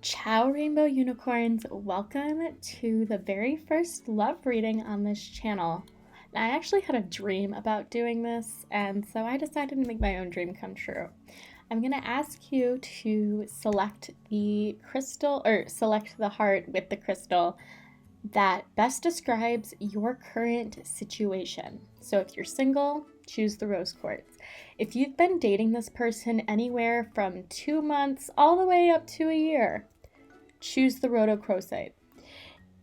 Ciao, Rainbow Unicorns. Welcome to the very first love reading on this channel. Now, I actually had a dream about doing this, and so I decided to make my own dream come true. I'm going to ask you to select the crystal, or select the heart with the crystal that best describes your current situation. So if you're single, choose the rose quartz. If you've been dating this person anywhere from 2 months all the way up to a year, choose the rhodochrosite.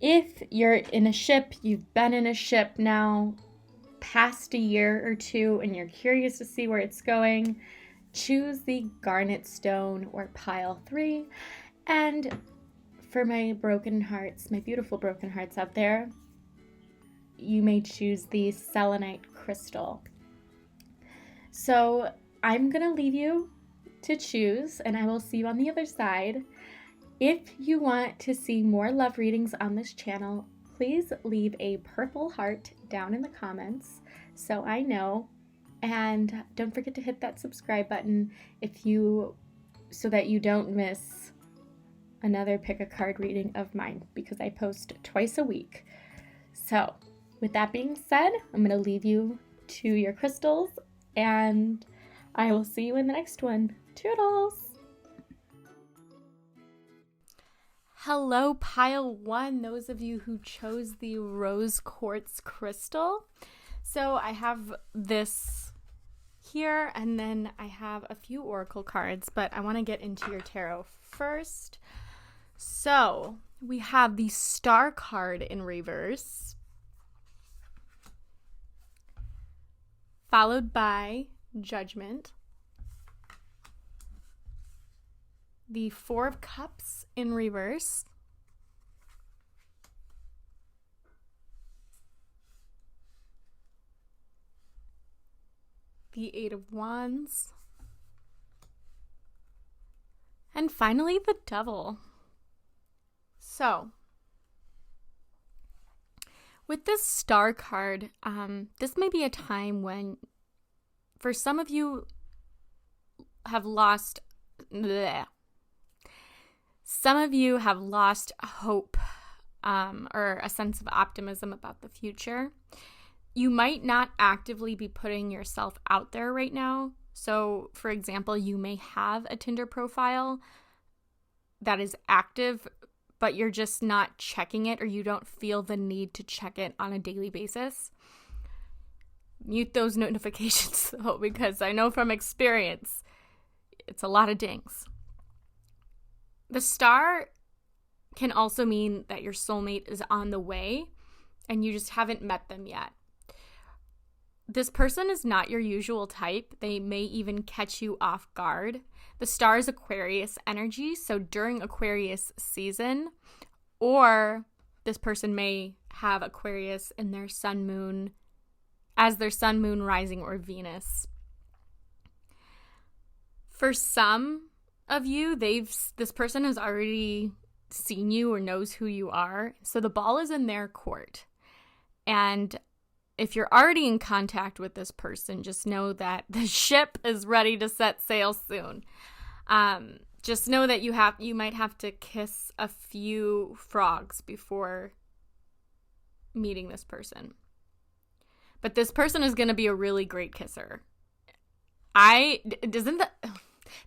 If you're in a ship, you've been in a ship now past a year or two and you're curious to see where it's going, choose the garnet stone or pile 3. And for my broken hearts, my beautiful broken hearts out there, you may choose the selenite crystal. So I'm going to leave you to choose, and I will see you on the other side. If you want to see more love readings on this channel, please leave a purple heart down in the comments so I know. And don't forget to hit that subscribe button so that you don't miss another pick a card reading of mine, because I post twice a week. So with that being said, I'm going to leave you to your crystals, and I will see you in the next one. Toodles! Hello, pile 1, those of you who chose the rose quartz crystal. So I have this here, and then I have a few oracle cards, but I want to get into your tarot first. So we have the Star card in reverse, followed by Judgment, the Four of Cups in reverse, the Eight of Wands, and finally the Devil. So, with this Star card, this may be a time when, for some of you, have lost hope or a sense of optimism about the future. You might not actively be putting yourself out there right now. So, for example, you may have a Tinder profile that is active, but you're just not checking it, or you don't feel the need to check it on a daily basis. Mute those notifications though, because I know from experience, it's a lot of dings. The Star can also mean that your soulmate is on the way and you just haven't met them yet. This person is not your usual type. They may even catch you off guard. The Star is Aquarius energy, so during Aquarius season, or this person may have Aquarius in their sun, moon, as their sun, moon, rising, or Venus. For some of you, this person has already seen you or knows who you are, so the ball is in their court. And if you're already in contact with this person, just know that the ship is ready to set sail soon. Just know that you might have to kiss a few frogs before meeting this person. But this person is going to be a really great kisser.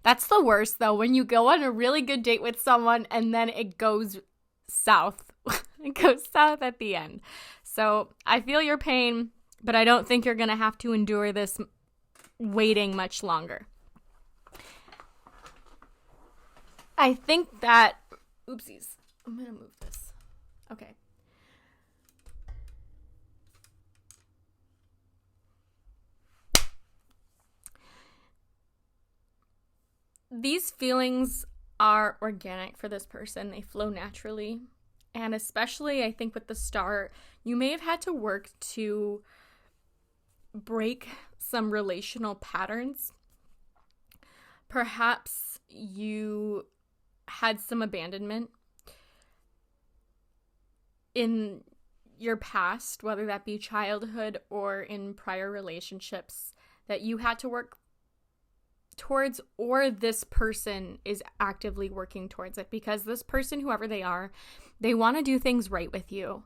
That's the worst though, when you go on a really good date with someone and then it goes south. It goes south at the end. So I feel your pain, but I don't think you're going to have to endure this waiting much longer. I think that, oopsies, I'm going to move this. Okay. These feelings are organic for this person. They flow naturally. And especially, I think with the Star, you may have had to work to break some relational patterns. Perhaps you had some abandonment in your past, whether that be childhood or in prior relationships, that you had to work towards, or this person is actively working towards it, because this person, whoever they are, they want to do things right with you.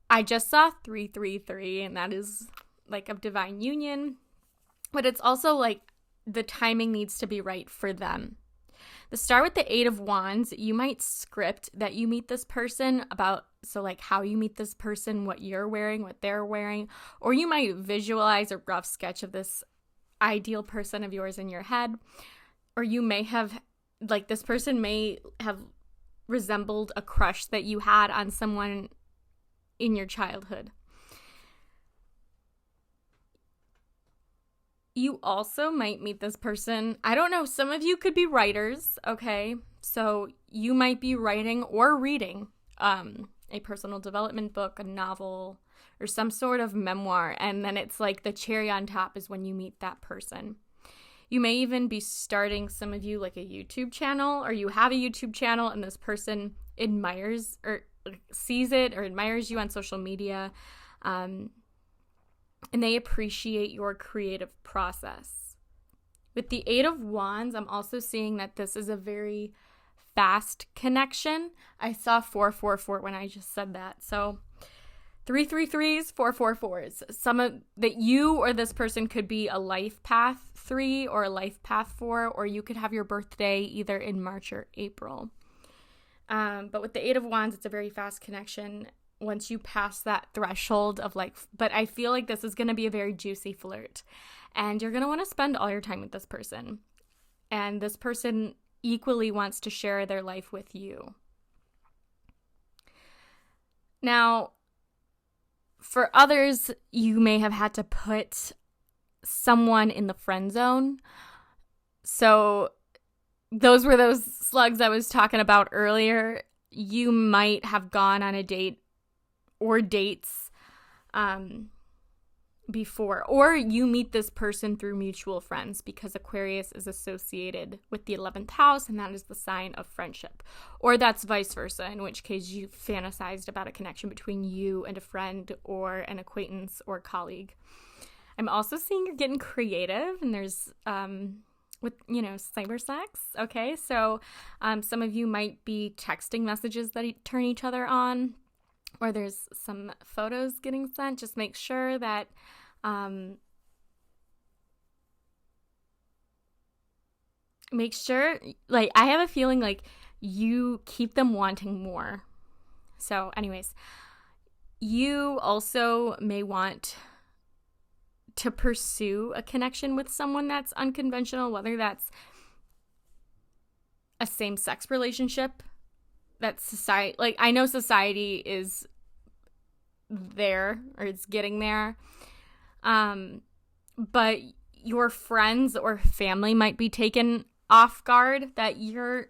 I just saw 333, and that is like of divine union, but it's also like the timing needs to be right for them. The star with the 8 of Wands, you might script that you meet this person about, so like how you meet this person, what you're wearing, what they're wearing, or you might visualize a rough sketch of this ideal person of yours in your head, or you may have, like, this person may have resembled a crush that you had on someone in your childhood. You also might meet this person. I don't know. Some of you could be writers, okay? So you might be writing or reading a personal development book, a novel, or some sort of memoir. And then it's like the cherry on top is when you meet that person. You may even be starting, some of you, like a YouTube channel, or you have a YouTube channel and this person admires or sees it or admires you on social media. And they appreciate your creative process. With the 8 of Wands, I'm also seeing that this is a very fast connection. I saw 444 when I just said that. So 333s, 444s. Some of that, you or this person could be a life path 3 or a life path 4, or you could have your birthday either in March or April. But with the 8 of Wands, it's a very fast connection. Once you pass that threshold of like, but I feel like this is going to be a very juicy flirt, and you're going to want to spend all your time with this person. And this person equally wants to share their life with you. Now, for others, you may have had to put someone in the friend zone. So those were those slugs I was talking about earlier. You might have gone on a date or dates before, or you meet this person through mutual friends, because Aquarius is associated with the 11th house, and that is the sign of friendship. Or that's vice versa, in which case you fantasized about a connection between you and a friend or an acquaintance or colleague. I'm also seeing you're getting creative, and there's with, cyber sex. Okay, so some of you might be texting messages that turn each other on, or there's some photos getting sent. Just make sure that I have a feeling like you keep them wanting more. So anyways, you also may want to pursue a connection with someone that's unconventional, whether that's a same-sex relationship. That society, like, I know society is there, or it's getting there, but your friends or family might be taken off guard that your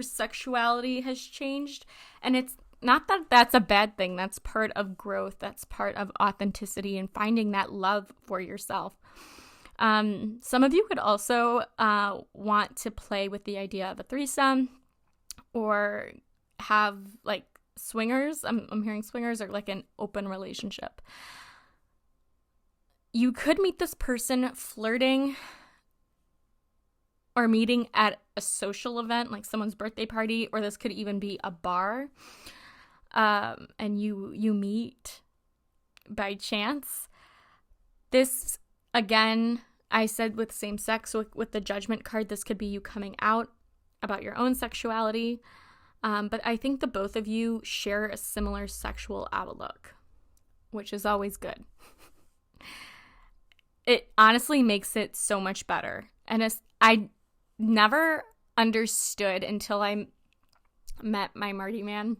sexuality has changed, and it's not that that's a bad thing. That's part of growth. That's part of authenticity and finding that love for yourself. Some of you could also want to play with the idea of a threesome, or have like swingers. I'm hearing swingers, or like an open relationship. You could meet this person flirting or meeting at a social event, like someone's birthday party, or this could even be a bar. And you meet by chance. This, again, I said with same sex, with the Judgment card, this could be you coming out about your own sexuality. But I think the both of you share a similar sexual outlook, which is always good. It honestly makes it so much better. And I never understood until I met my Marty man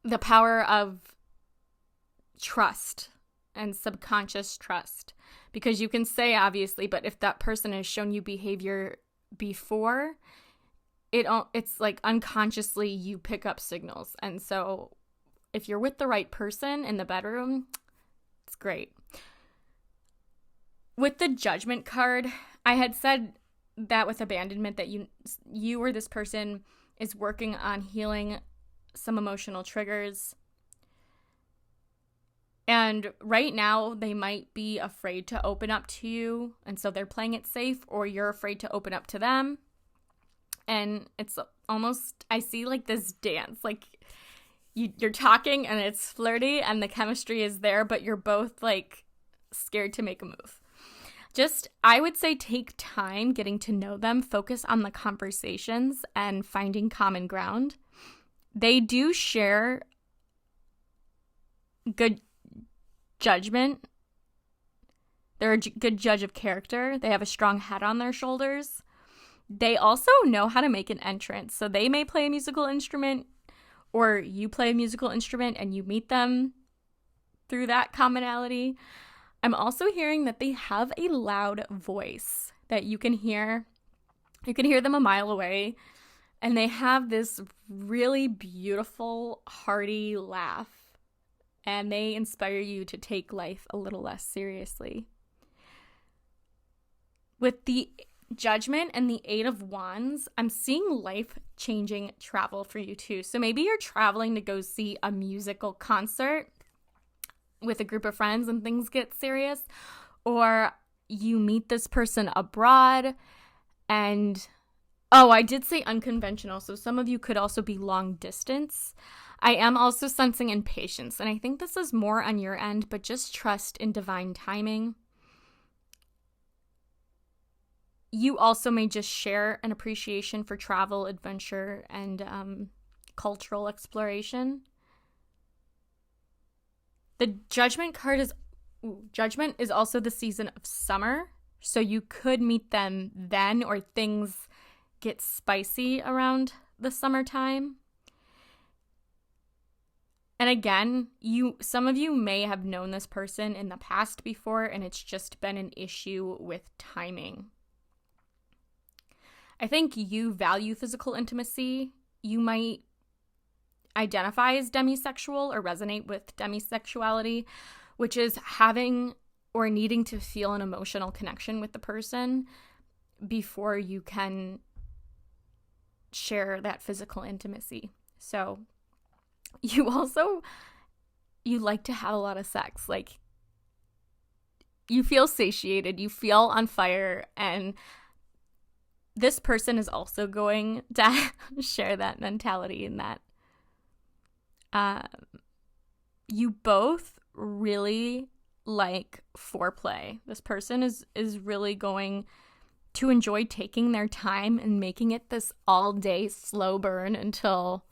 the power of trust and subconscious trust. Because you can say, obviously, but if that person has shown you behavior before, it's like unconsciously you pick up signals. And so if you're with the right person in the bedroom, it's great. With the Judgment card, I had said that with abandonment, that you or this person is working on healing some emotional triggers. And right now, they might be afraid to open up to you, and so they're playing it safe, or you're afraid to open up to them. And it's almost, I see like this dance, like you're talking and it's flirty and the chemistry is there, but you're both like scared to make a move. Just, I would say, take time getting to know them, focus on the conversations and finding common ground. They do share good judgment. They're a good judge of character. They have a strong head on their shoulders. They also know how to make an entrance. So they may play a musical instrument, or you play a musical instrument and you meet them through that commonality. I'm also hearing that they have a loud voice that you can hear. You can hear them a mile away. And they have this really beautiful, hearty laugh. And they inspire you to take life a little less seriously. With the Judgment and the Eight of Wands, I'm seeing life-changing travel for you too. So maybe you're traveling to go see a musical concert with a group of friends and things get serious, or you meet this person abroad and, oh, I did say unconventional, so some of you could also be long distance. I am also sensing impatience, and I think this is more on your end, but just trust in divine timing. You also may just share an appreciation for travel, adventure, and cultural exploration. The Judgment card is, Judgment is also the season of summer, so you could meet them then, or things get spicy around the summertime. And again, some of you may have known this person in the past before, and it's just been an issue with timing. I think you value physical intimacy. You might identify as demisexual or resonate with demisexuality, which is having or needing to feel an emotional connection with the person before you can share that physical intimacy. So you like to have a lot of sex. Like, you feel satiated, you feel on fire, and this person is also going to share that mentality in that you both really like foreplay. This person is really going to enjoy taking their time and making it this all-day slow burn until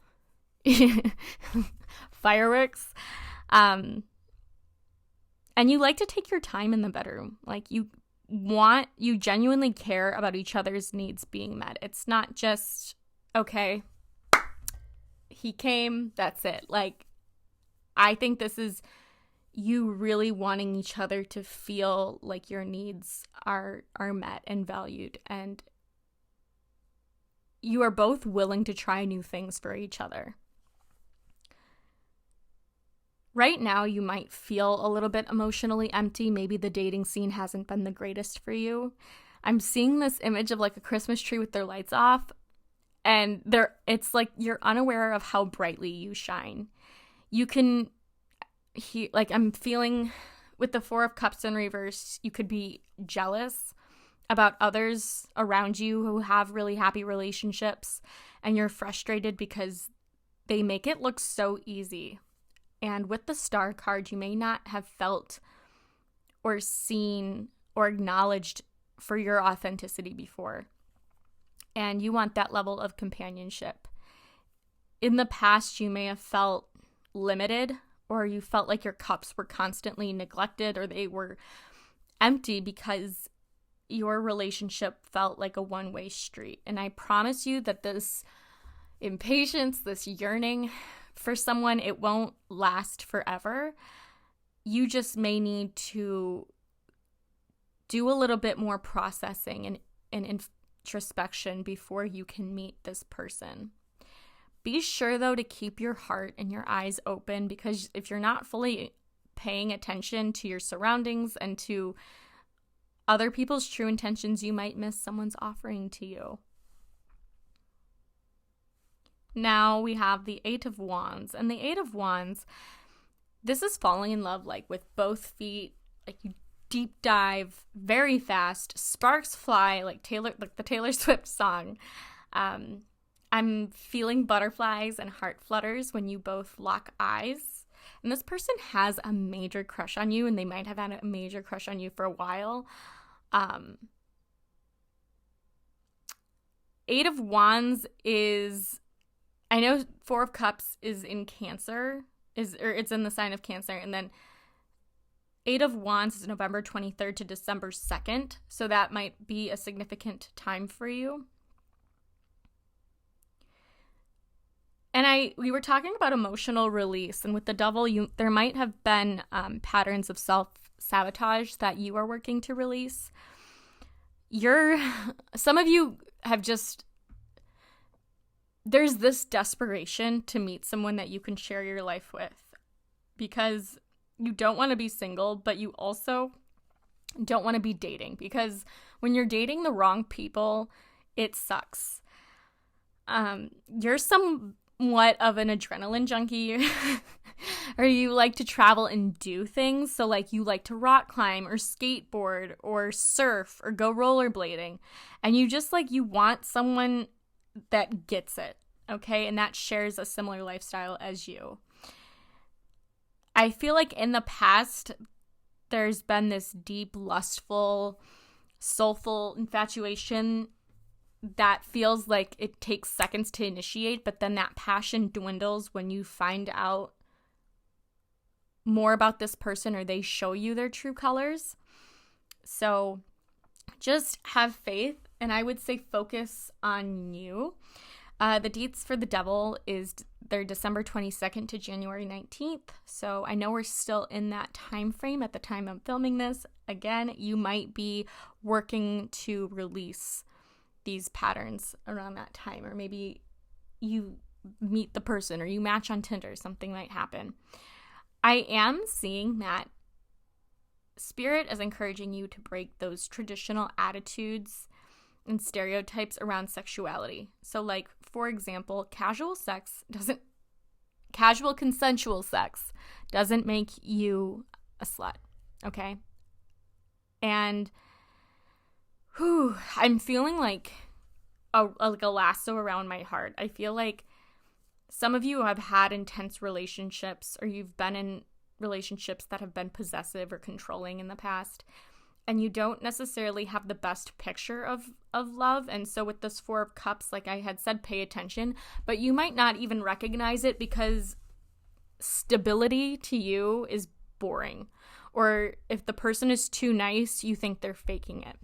fireworks. And you like to take your time in the bedroom. Like, you genuinely care about each other's needs being met. It's not just, okay, he came, that's it. Like, I think this is you really wanting each other to feel like your needs are met and valued, and you are both willing to try new things for each other. Right now, you might feel a little bit emotionally empty. Maybe the dating scene hasn't been the greatest for you. I'm seeing this image of like a Christmas tree with their lights off, and it's like you're unaware of how brightly you shine. You can like, I'm feeling with the Four of Cups in reverse, you could be jealous about others around you who have really happy relationships, and you're frustrated because they make it look so easy. And with the Star card, you may not have felt or seen or acknowledged for your authenticity before. And you want that level of companionship. In the past, you may have felt limited, or you felt like your cups were constantly neglected, or they were empty because your relationship felt like a one-way street. And I promise you that this impatience, this yearning for someone, it won't last forever. You just may need to do a little bit more processing and introspection before you can meet this person. Be sure, though, to keep your heart and your eyes open, because if you're not fully paying attention to your surroundings and to other people's true intentions, you might miss someone's offering to you. Now we have the Eight of Wands, and the Eight of Wands, This is falling in love, like, with both feet. Like, you deep dive very fast, sparks fly, like the Taylor Swift song. I'm feeling butterflies and heart flutters when you both lock eyes. And this person has a major crush on you, and they might have had a major crush on you for a while. Eight of Wands is, I know Four of Cups is in Cancer, it's in the sign of Cancer, and then Eight of Wands is November 23rd to December 2nd, so that might be a significant time for you. And we were talking about emotional release, and with the Devil, there might have been patterns of self-sabotage that you are working to release. Some of you have there's this desperation to meet someone that you can share your life with, because you don't want to be single, but you also don't want to be dating, because when you're dating the wrong people, it sucks. You're somewhat of an adrenaline junkie, or you like to travel and do things. So like you like to rock climb or skateboard or surf or go rollerblading, and you want someone that gets it, okay, and that shares a similar lifestyle as you. I feel like in the past, there's been this deep, lustful, soulful infatuation that feels like it takes seconds to initiate, but then that passion dwindles when you find out more about this person or they show you their true colors. So just have faith, and I would say focus on you. The dates for the Devil they're December 22nd to January 19th. So I know we're still in that time frame at the time I'm filming this. Again, you might be working to release these patterns around that time, or maybe you meet the person or you match on Tinder, something might happen. I am seeing that Spirit is encouraging you to break those traditional attitudes and stereotypes around sexuality. So like, for example, casual consensual sex doesn't make you a slut, okay? And I'm feeling like a lasso around my heart. I feel like some of you have had intense relationships, or you've been in relationships that have been possessive or controlling in the past, and you don't necessarily have the best picture of love. And so with this Four of Cups, like I had said, pay attention, but you might not even recognize it because stability to you is boring. Or if the person is too nice, you think they're faking it.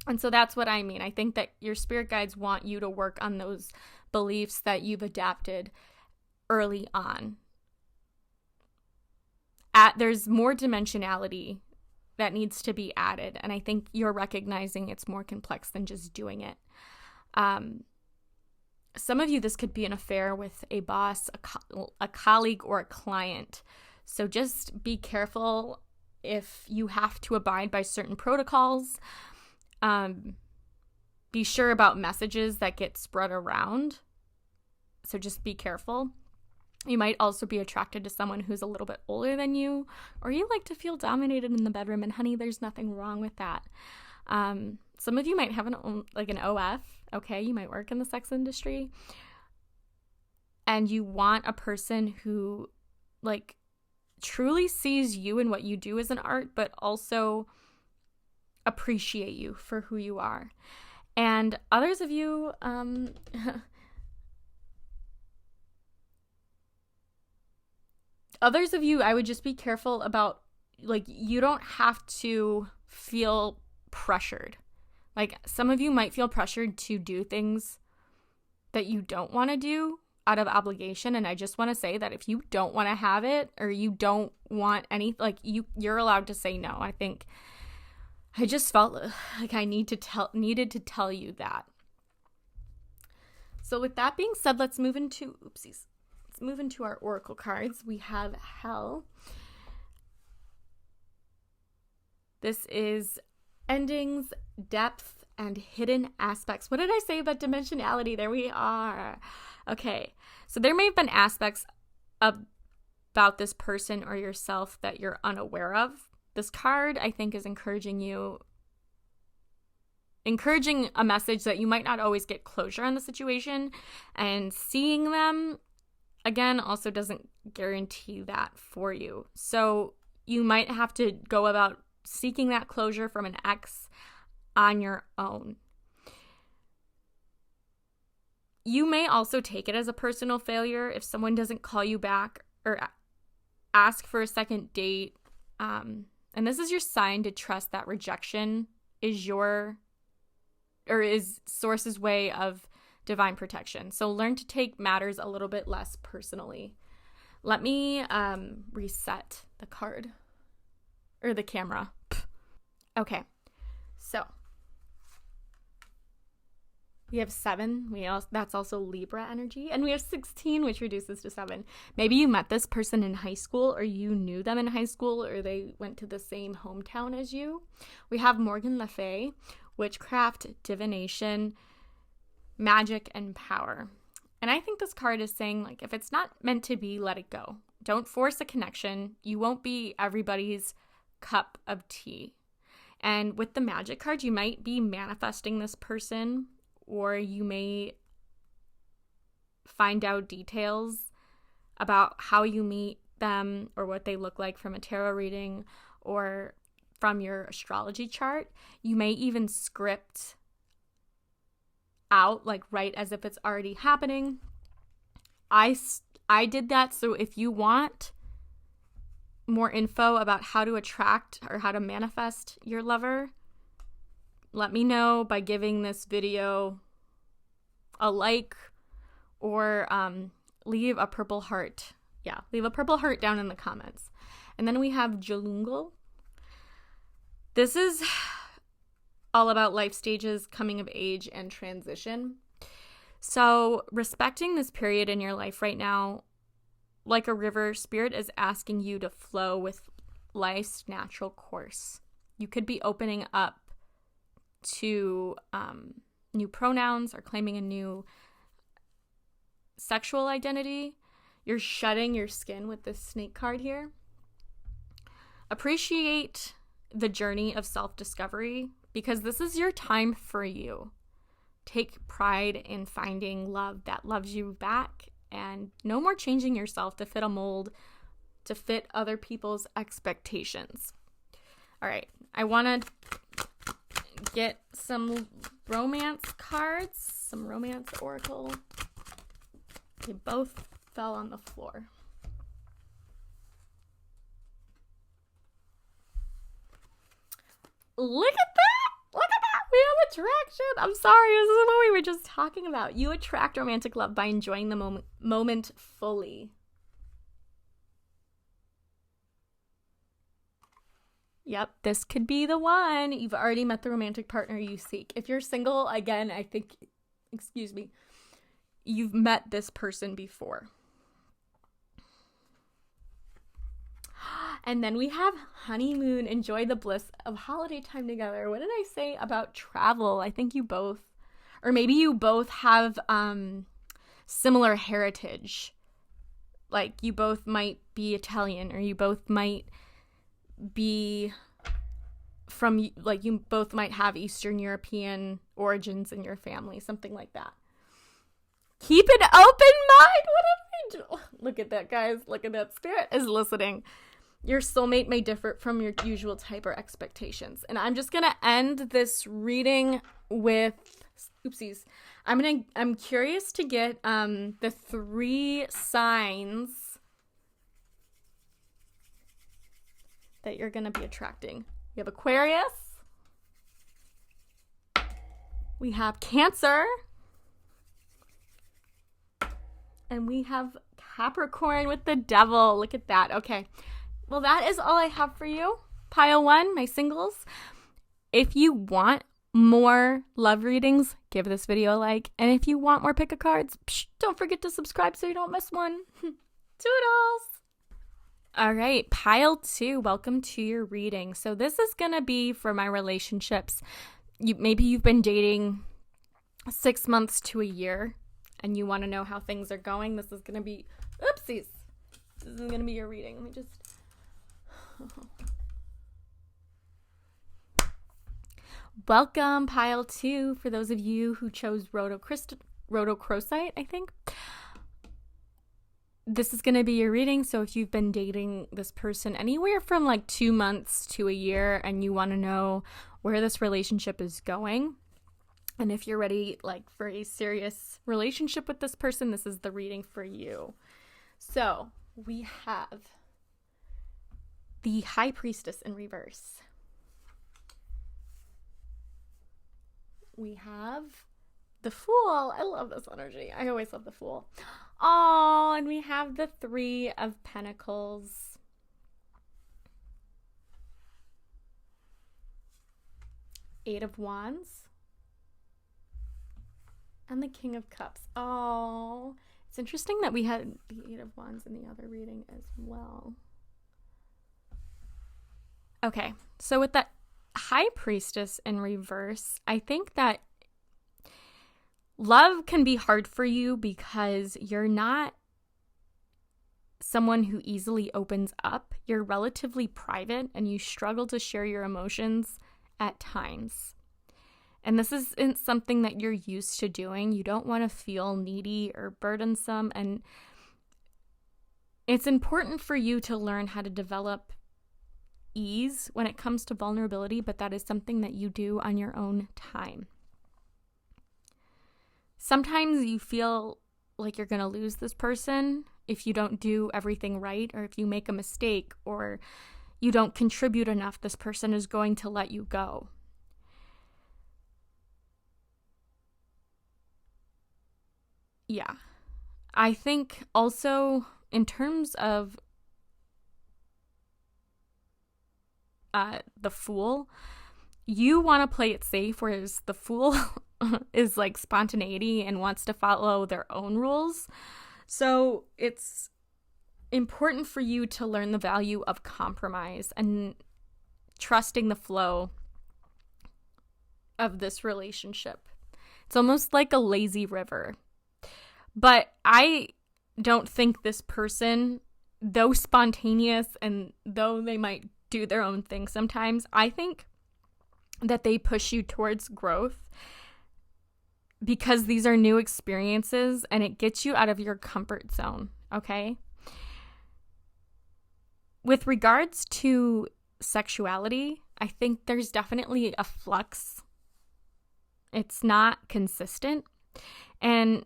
And so that's what I mean. I think that your spirit guides want you to work on those beliefs that you've adapted early on. There's more dimensionality that needs to be added, and I think you're recognizing it's more complex than just doing it. Some of you, this could be an affair with a boss, a colleague, or a client. So just be careful if you have to abide by certain protocols. Be sure about messages that get spread around. So just be careful. You might also be attracted to someone who's a little bit older than you, or you like to feel dominated in the bedroom, and honey, there's nothing wrong with that. Some of you might have an OF, okay? You might work in the sex industry, and you want a person who, like, truly sees you and what you do as an art, but also appreciate you for who you are. And others of you, I would just be careful about, like, you don't have to feel pressured. Like, some of you might feel pressured to do things that you don't want to do out of obligation, and I just want to say that if you don't want to have it, or you don't want any, like, you're allowed to say no. I think I just felt like I needed to tell you that. So with that being said, let's move into our oracle cards. We have Hell. This is endings, depth, and hidden aspects. What did I say about dimensionality? There we are. Okay, so there may have been aspects of about this person or yourself that you're unaware of. This card, I think, is encouraging a message that you might not always get closure on the situation, and seeing them again also doesn't guarantee that for you. So you might have to go about seeking that closure from an ex on your own. You may also take it as a personal failure if someone doesn't call you back or ask for a second date. And this is your sign to trust that rejection is Source's way of divine protection. So learn to take matters a little bit less personally. Let me reset the card or the camera. Okay, so we have 7. That's also Libra energy. And we have 16, which reduces to 7. Maybe you met this person in high school, or you knew them in high school, or they went to the same hometown as you. We have Morgan Le Fay, witchcraft, divination, magic, and power. And I think this card is saying, like, if it's not meant to be, let it go. Don't force a connection. You won't be everybody's cup of tea. And with the magic card, you might be manifesting this person, or you may find out details about how you meet them or what they look like from a tarot reading or from your astrology chart. You may even script out, like, write as if it's already happening. I did that, so if you want more info about how to attract or how to manifest your lover, let me know by giving this video a like or leave a purple heart. Yeah, leave a purple heart down in the comments. And then we have Jalungal. This is all about life stages, coming of age, and transition. So respecting this period in your life right now, like a river, Spirit is asking you to flow with life's natural course. You could be opening up to new pronouns or claiming a new sexual identity. You're shedding your skin with this snake card here. Appreciate the journey of self-discovery, because this is your time for you. Take pride in finding love that loves you back, and no more changing yourself to fit a mold, to fit other people's expectations. All right, I want to get some romance cards, some romance oracle. They both fell on the floor. Look at that! Look at that! We have attraction! I'm sorry, this is what we were just talking about. You attract romantic love by enjoying the moment fully. Yep, this could be the one. You've already met the romantic partner you seek. If you're single, again, I think, you've met this person before. And then we have honeymoon. Enjoy the bliss of holiday time together. What did I say about travel? I think you both, or maybe you both have similar heritage. Like, you both might be Italian, or you both might be from, like, you both might have Eastern European origins in your family, something like that. Keep an open mind. What did I do? Look at that, guys. Look at that. Spirit is listening. Your soulmate may differ from your usual type or expectations. And I'm just going to end this reading with, oopsies. I'm curious to get the 3 signs that you're going to be attracting. We have Aquarius. We have Cancer. And we have Capricorn with the Devil. Look at that. Okay. Well, that is all I have for you. Pile 1, my singles. If you want more love readings, give this video a like. And if you want more pick a cards, don't forget to subscribe so you don't miss one. Toodles! All right, pile 2, welcome to your reading. So this is going to be for my relationships. Maybe you've been dating 6 months to a year and you want to know how things are going. This is going to be, oopsies. This is going to be your reading. Let me just... Welcome, pile 2, for those of you who chose rhodochrosite, I think. This is going to be your reading, so if you've been dating this person anywhere from like 2 months to a year and you want to know where this relationship is going, and if you're ready like for a serious relationship with this person, this is the reading for you. So, we have the High Priestess in reverse. We have the Fool. I love this energy. I always love the Fool. Oh, and we have the Three of Pentacles. Eight of Wands. And the King of Cups. Oh, it's interesting that we had the Eight of Wands in the other reading as well. Okay, so with that High Priestess in reverse, I think that love can be hard for you because you're not someone who easily opens up. You're relatively private and you struggle to share your emotions at times. And this isn't something that you're used to doing. You don't want to feel needy or burdensome. And it's important for you to learn how to develop ease when it comes to vulnerability, but that is something that you do on your own time. Sometimes you feel like you're going to lose this person if you don't do everything right, or if you make a mistake, or you don't contribute enough, this person is going to let you go. Yeah. I think also in terms of the Fool, you want to play it safe, whereas the Fool is like spontaneity and wants to follow their own rules. So it's important for you to learn the value of compromise and trusting the flow of this relationship. It's almost like a lazy river. But I don't think this person, though spontaneous and though they might do their own thing sometimes, I think that they push you towards growth because these are new experiences and it gets you out of your comfort zone, okay? With regards to sexuality, I think there's definitely a flux. It's not consistent. And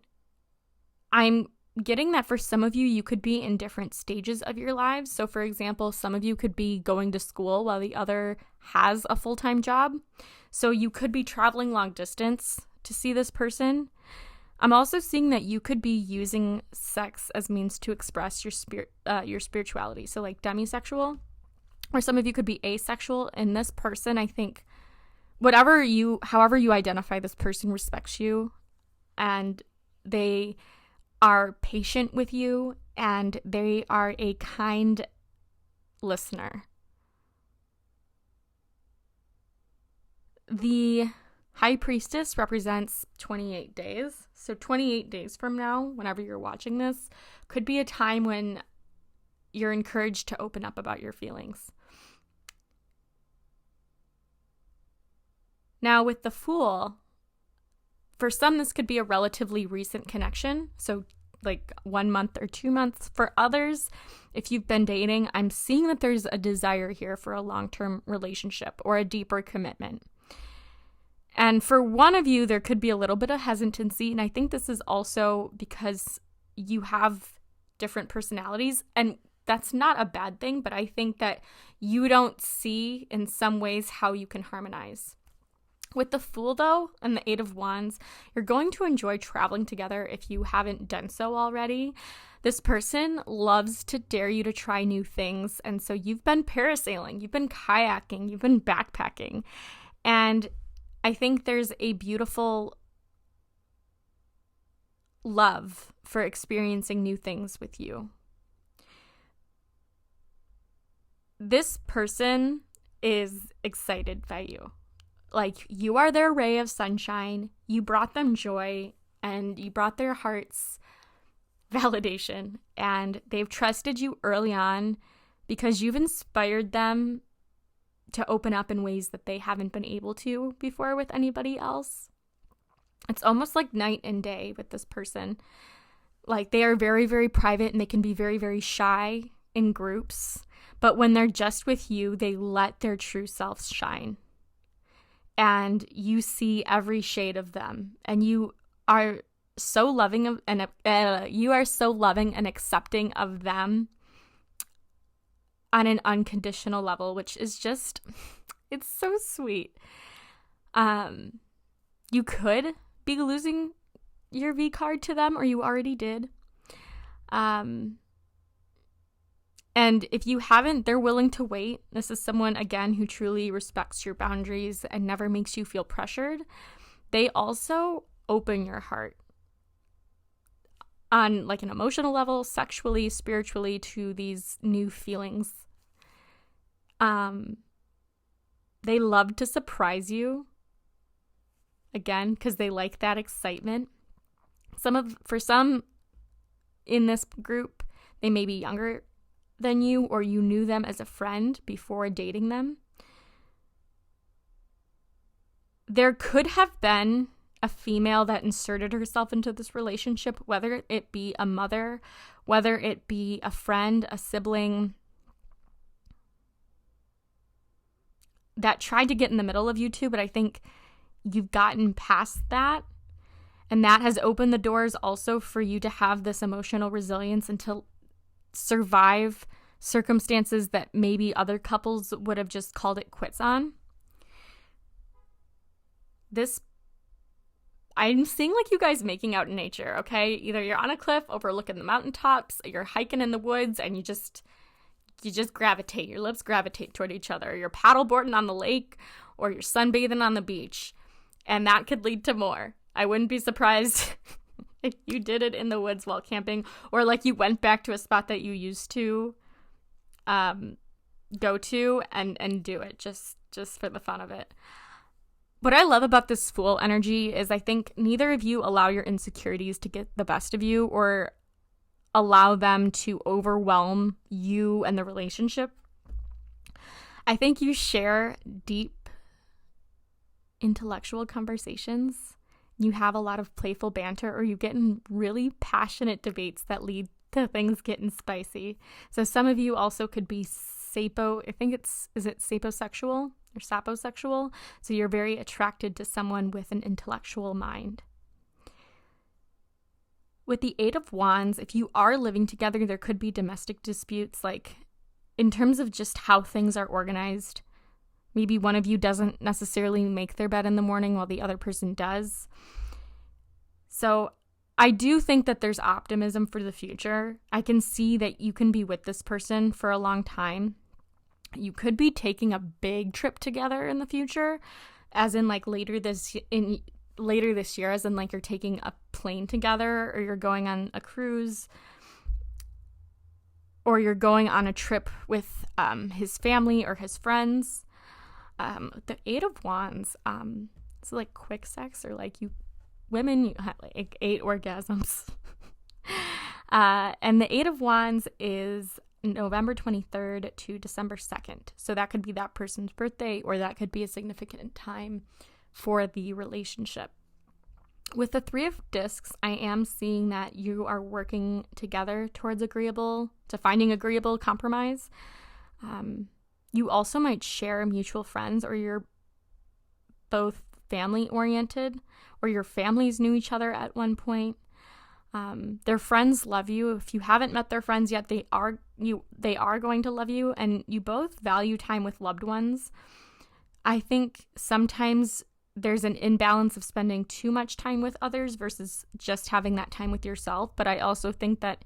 I'm getting that for some of you, you could be in different stages of your lives. So for example, some of you could be going to school while the other has a full-time job. So you could be traveling long distance to see this person. I'm also seeing that you could be using sex as means to express your spirituality. So like demisexual, or some of you could be asexual. And this person, I think, however you identify, this person respects you and they are patient with you, and they are a kind listener. The High Priestess represents 28 days. So 28 days from now, whenever you're watching this, could be a time when you're encouraged to open up about your feelings. Now with the Fool, for some, this could be a relatively recent connection, so like 1 month or 2 months. For others, if you've been dating, I'm seeing that there's a desire here for a long-term relationship or a deeper commitment. And for one of you, there could be a little bit of hesitancy, and I think this is also because you have different personalities, and that's not a bad thing, but I think that you don't see in some ways how you can harmonize. With the Fool, though, and the Eight of Wands, you're going to enjoy traveling together if you haven't done so already. This person loves to dare you to try new things, and so you've been parasailing, you've been kayaking, you've been backpacking, and I think there's a beautiful love for experiencing new things with you. This person is excited by you. Like, you are their ray of sunshine, you brought them joy, and you brought their hearts validation, and they've trusted you early on because you've inspired them to open up in ways that they haven't been able to before with anybody else. It's almost like night and day with this person. Like, they are very, very private and they can be very, very shy in groups. But when they're just with you, they let their true selves shine. And you see every shade of them. And you are so loving and accepting of them on an unconditional level, which is just, it's so sweet. You could be losing your V card to them, or you already did. And if you haven't, they're willing to wait. This is someone, again, who truly respects your boundaries and never makes you feel pressured. They also open your heart on like an emotional level, sexually, spiritually, to these new feelings. They love to surprise you, again, because they like that excitement. For some in this group, they may be younger than you, or you knew them as a friend before dating them. There could have been a female that inserted herself into this relationship, whether it be a mother, whether it be a friend, a sibling, that tried to get in the middle of you two, but I think you've gotten past that. And that has opened the doors also for you to have this emotional resilience and to survive circumstances that maybe other couples would have just called it quits on. I'm seeing like you guys making out in nature, okay? Either you're on a cliff overlooking the mountaintops, you're hiking in the woods, and you just gravitate. Your lips gravitate toward each other. You're paddleboarding on the lake, or you're sunbathing on the beach. And that could lead to more. I wouldn't be surprised if you did it in the woods while camping, or like you went back to a spot that you used to go to and do it just for the fun of it. What I love about this Fool energy is I think neither of you allow your insecurities to get the best of you or allow them to overwhelm you and the relationship. I think you share deep intellectual conversations. You have a lot of playful banter, or you get in really passionate debates that lead to things getting spicy. So some of you also could be saposexual or saposexual? So you're very attracted to someone with an intellectual mind. With the Eight of Wands, if you are living together, there could be domestic disputes, like in terms of just how things are organized. Maybe one of you doesn't necessarily make their bed in the morning while the other person does. So I do think that there's optimism for the future. I can see that you can be with this person for a long time. You could be taking a big trip together in the future, as in like later this year, as in like you're taking a plane together, or you're going on a cruise, or you're going on a trip with his family or his friends. The Eight of Wands, it's like quick sex, or like you have like 8 orgasms. And the Eight of Wands is November 23rd to December 2nd. So that could be that person's birthday, or that could be a significant time for the relationship. With the Three of Discs, I am seeing that you are working together towards finding agreeable compromise. You also might share mutual friends, or you're both family oriented, or your families knew each other at one point. Their friends love you. If you haven't met their friends yet, they are going to love you, and you both value time with loved ones. I think sometimes there's an imbalance of spending too much time with others versus just having that time with yourself. But I also think that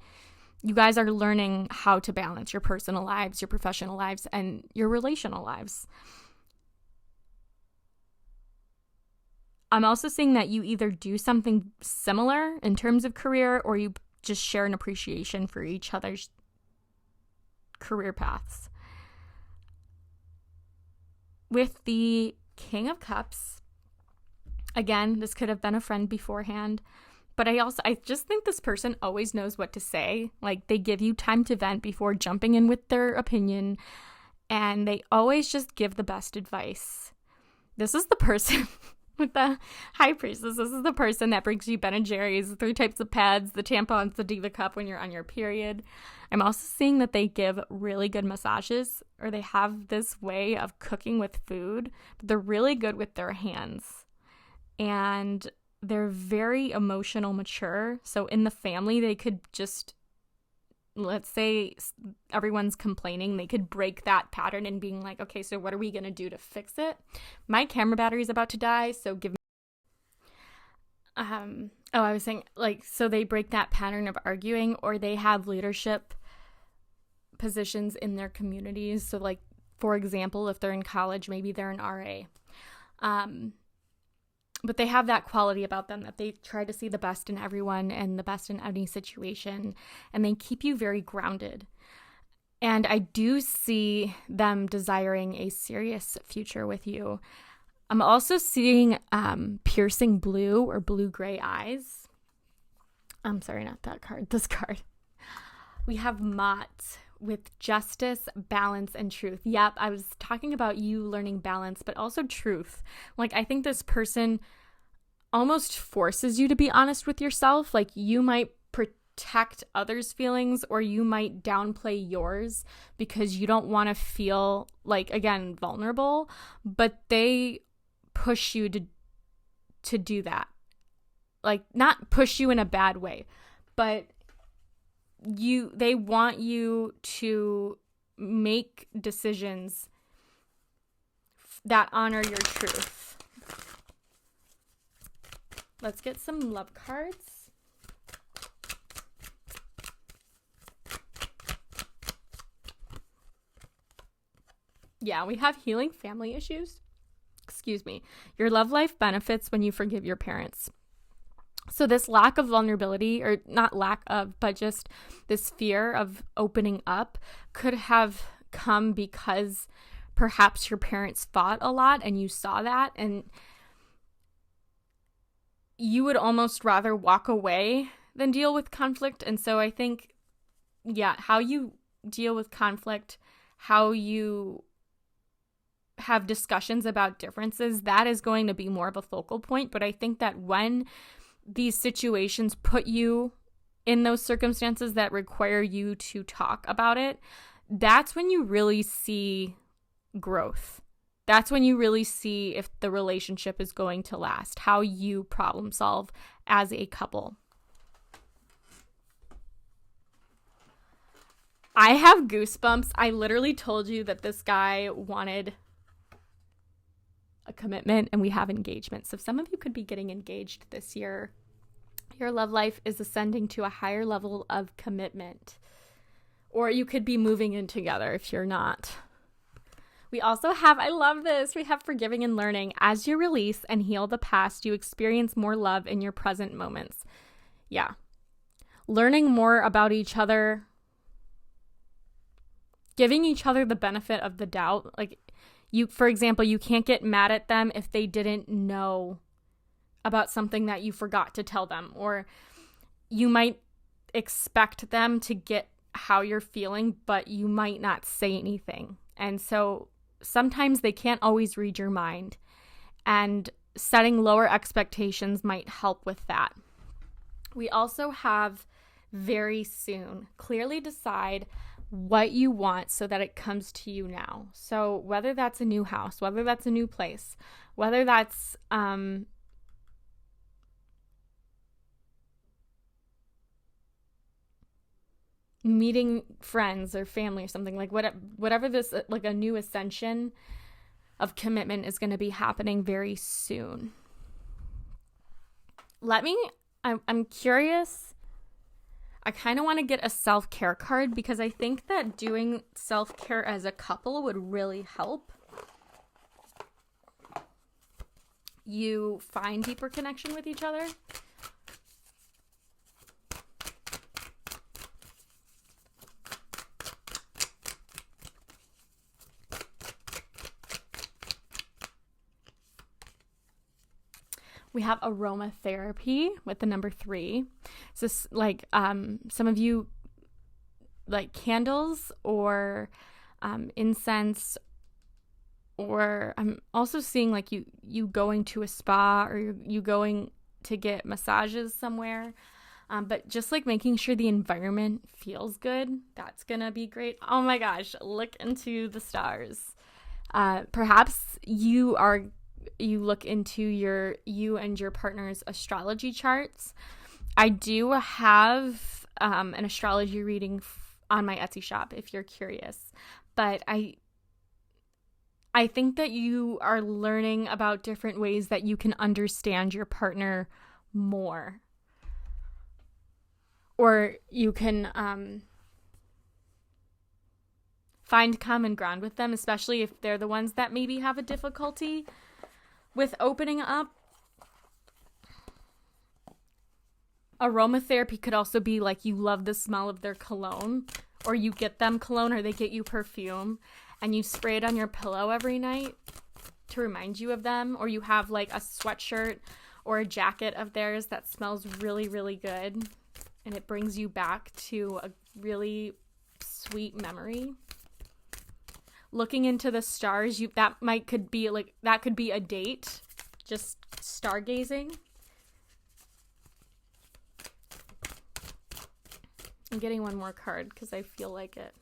you guys are learning how to balance your personal lives, your professional lives, and your relational lives. I'm also seeing that you either do something similar in terms of career, or you just share an appreciation for each other's career paths. With the King of Cups, again, this could have been a friend beforehand, But I just think this person always knows what to say. Like, they give you time to vent before jumping in with their opinion, and they always just give the best advice. This is the person with the High Priestess. This is the person that brings you Ben & Jerry's, 3 types of pads, the tampons, the Diva Cup when you're on your period. I'm also seeing that they give really good massages, or they have this way of cooking with food, but they're really good with their hands. And they're very emotional mature. So in the family, they could just, let's say everyone's complaining, they could break that pattern and being like, okay, so what are we going to do to fix it? My camera battery is about to die, so give me... I was saying, like, so they break that pattern of arguing, or they have leadership positions in their communities. So, like, for example, if they're in college, maybe they're an RA. But they have that quality about them that they try to see the best in everyone and the best in any situation, and they keep you very grounded. And I do see them desiring a serious future with you. I'm also seeing piercing blue or blue-gray eyes. I'm sorry, not that card, this card. We have Mott with justice, balance, and truth. Yep, I was talking about you learning balance, but also truth. Like, I think this person almost forces you to be honest with yourself. Like, you might protect others' feelings, or you might downplay yours because you don't want to feel, like, again, vulnerable, but they push you to do that. Like, not push you in a bad way, but they want you to make decisions that honor your truth. Let's get some love cards. Yeah, we have healing family issues. Excuse me. Your love life benefits when you forgive your parents. So this lack of vulnerability, or not lack of, but just this fear of opening up could have come because perhaps your parents fought a lot and you saw that, and you would almost rather walk away than deal with conflict. And so I think, yeah, how you deal with conflict, how you have discussions about differences, that is going to be more of a focal point. But I think that when these situations put you in those circumstances that require you to talk about it, that's when you really see growth. That's when you really see if the relationship is going to last, how you problem solve as a couple. I have goosebumps. I literally told you that this guy wanted a commitment, and we have engagement. So some of you could be getting engaged this year. Your love life is ascending to a higher level of commitment. Or you could be moving in together if you're not. We also have, I love this, we have forgiving and learning. As you release and heal the past, you experience more love in your present moments. Yeah. Learning more about each other. Giving each other the benefit of the doubt. Like, you, for example, you can't get mad at them if they didn't know about something that you forgot to tell them, or you might expect them to get how you're feeling, but you might not say anything. And so sometimes they can't always read your mind, and setting lower expectations might help with that. We also have very soon. Clearly decide what you want so that it comes to you now. So whether that's a new house, whether that's a new place, whether that's meeting friends or family or something, like whatever this, like a new ascension of commitment is going to be happening very soon. I'm curious. I kind of want to get a self-care card because I think that doing self-care as a couple would really help you find deeper connection with each other. We have aromatherapy with the number 3. So like some of you like candles or incense, or I'm also seeing like you going to a spa, or you going to get massages somewhere. But just like making sure the environment feels good, that's gonna be great. Oh my gosh, look into the stars. Perhaps you look into you and your partner's astrology charts. I do have an astrology reading on my Etsy shop if you're curious, but I think that you are learning about different ways that you can understand your partner more. Or you can find common ground with them, especially if they're the ones that maybe have a difficulty with opening up. Aromatherapy could also be like you love the smell of their cologne, or you get them cologne, or they get you perfume, and you spray it on your pillow every night to remind you of them, or you have like a sweatshirt or a jacket of theirs that smells really, really good, and it brings you back to a really sweet memory. Looking into the stars, that could be a date, just stargazing. I'm getting one more card because I feel like it.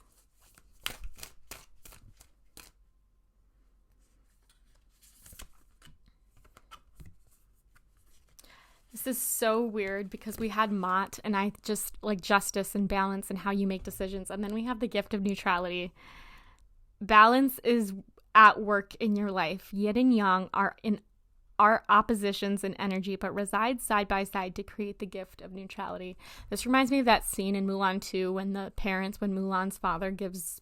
This is so weird because we had Mott, and I just like justice and balance and how you make decisions. And then we have the gift of neutrality. Balance is at work in your life. Yin and yang are oppositions in energy, but reside side by side to create the gift of neutrality. This reminds me of that scene in Mulan 2 when Mulan's father gives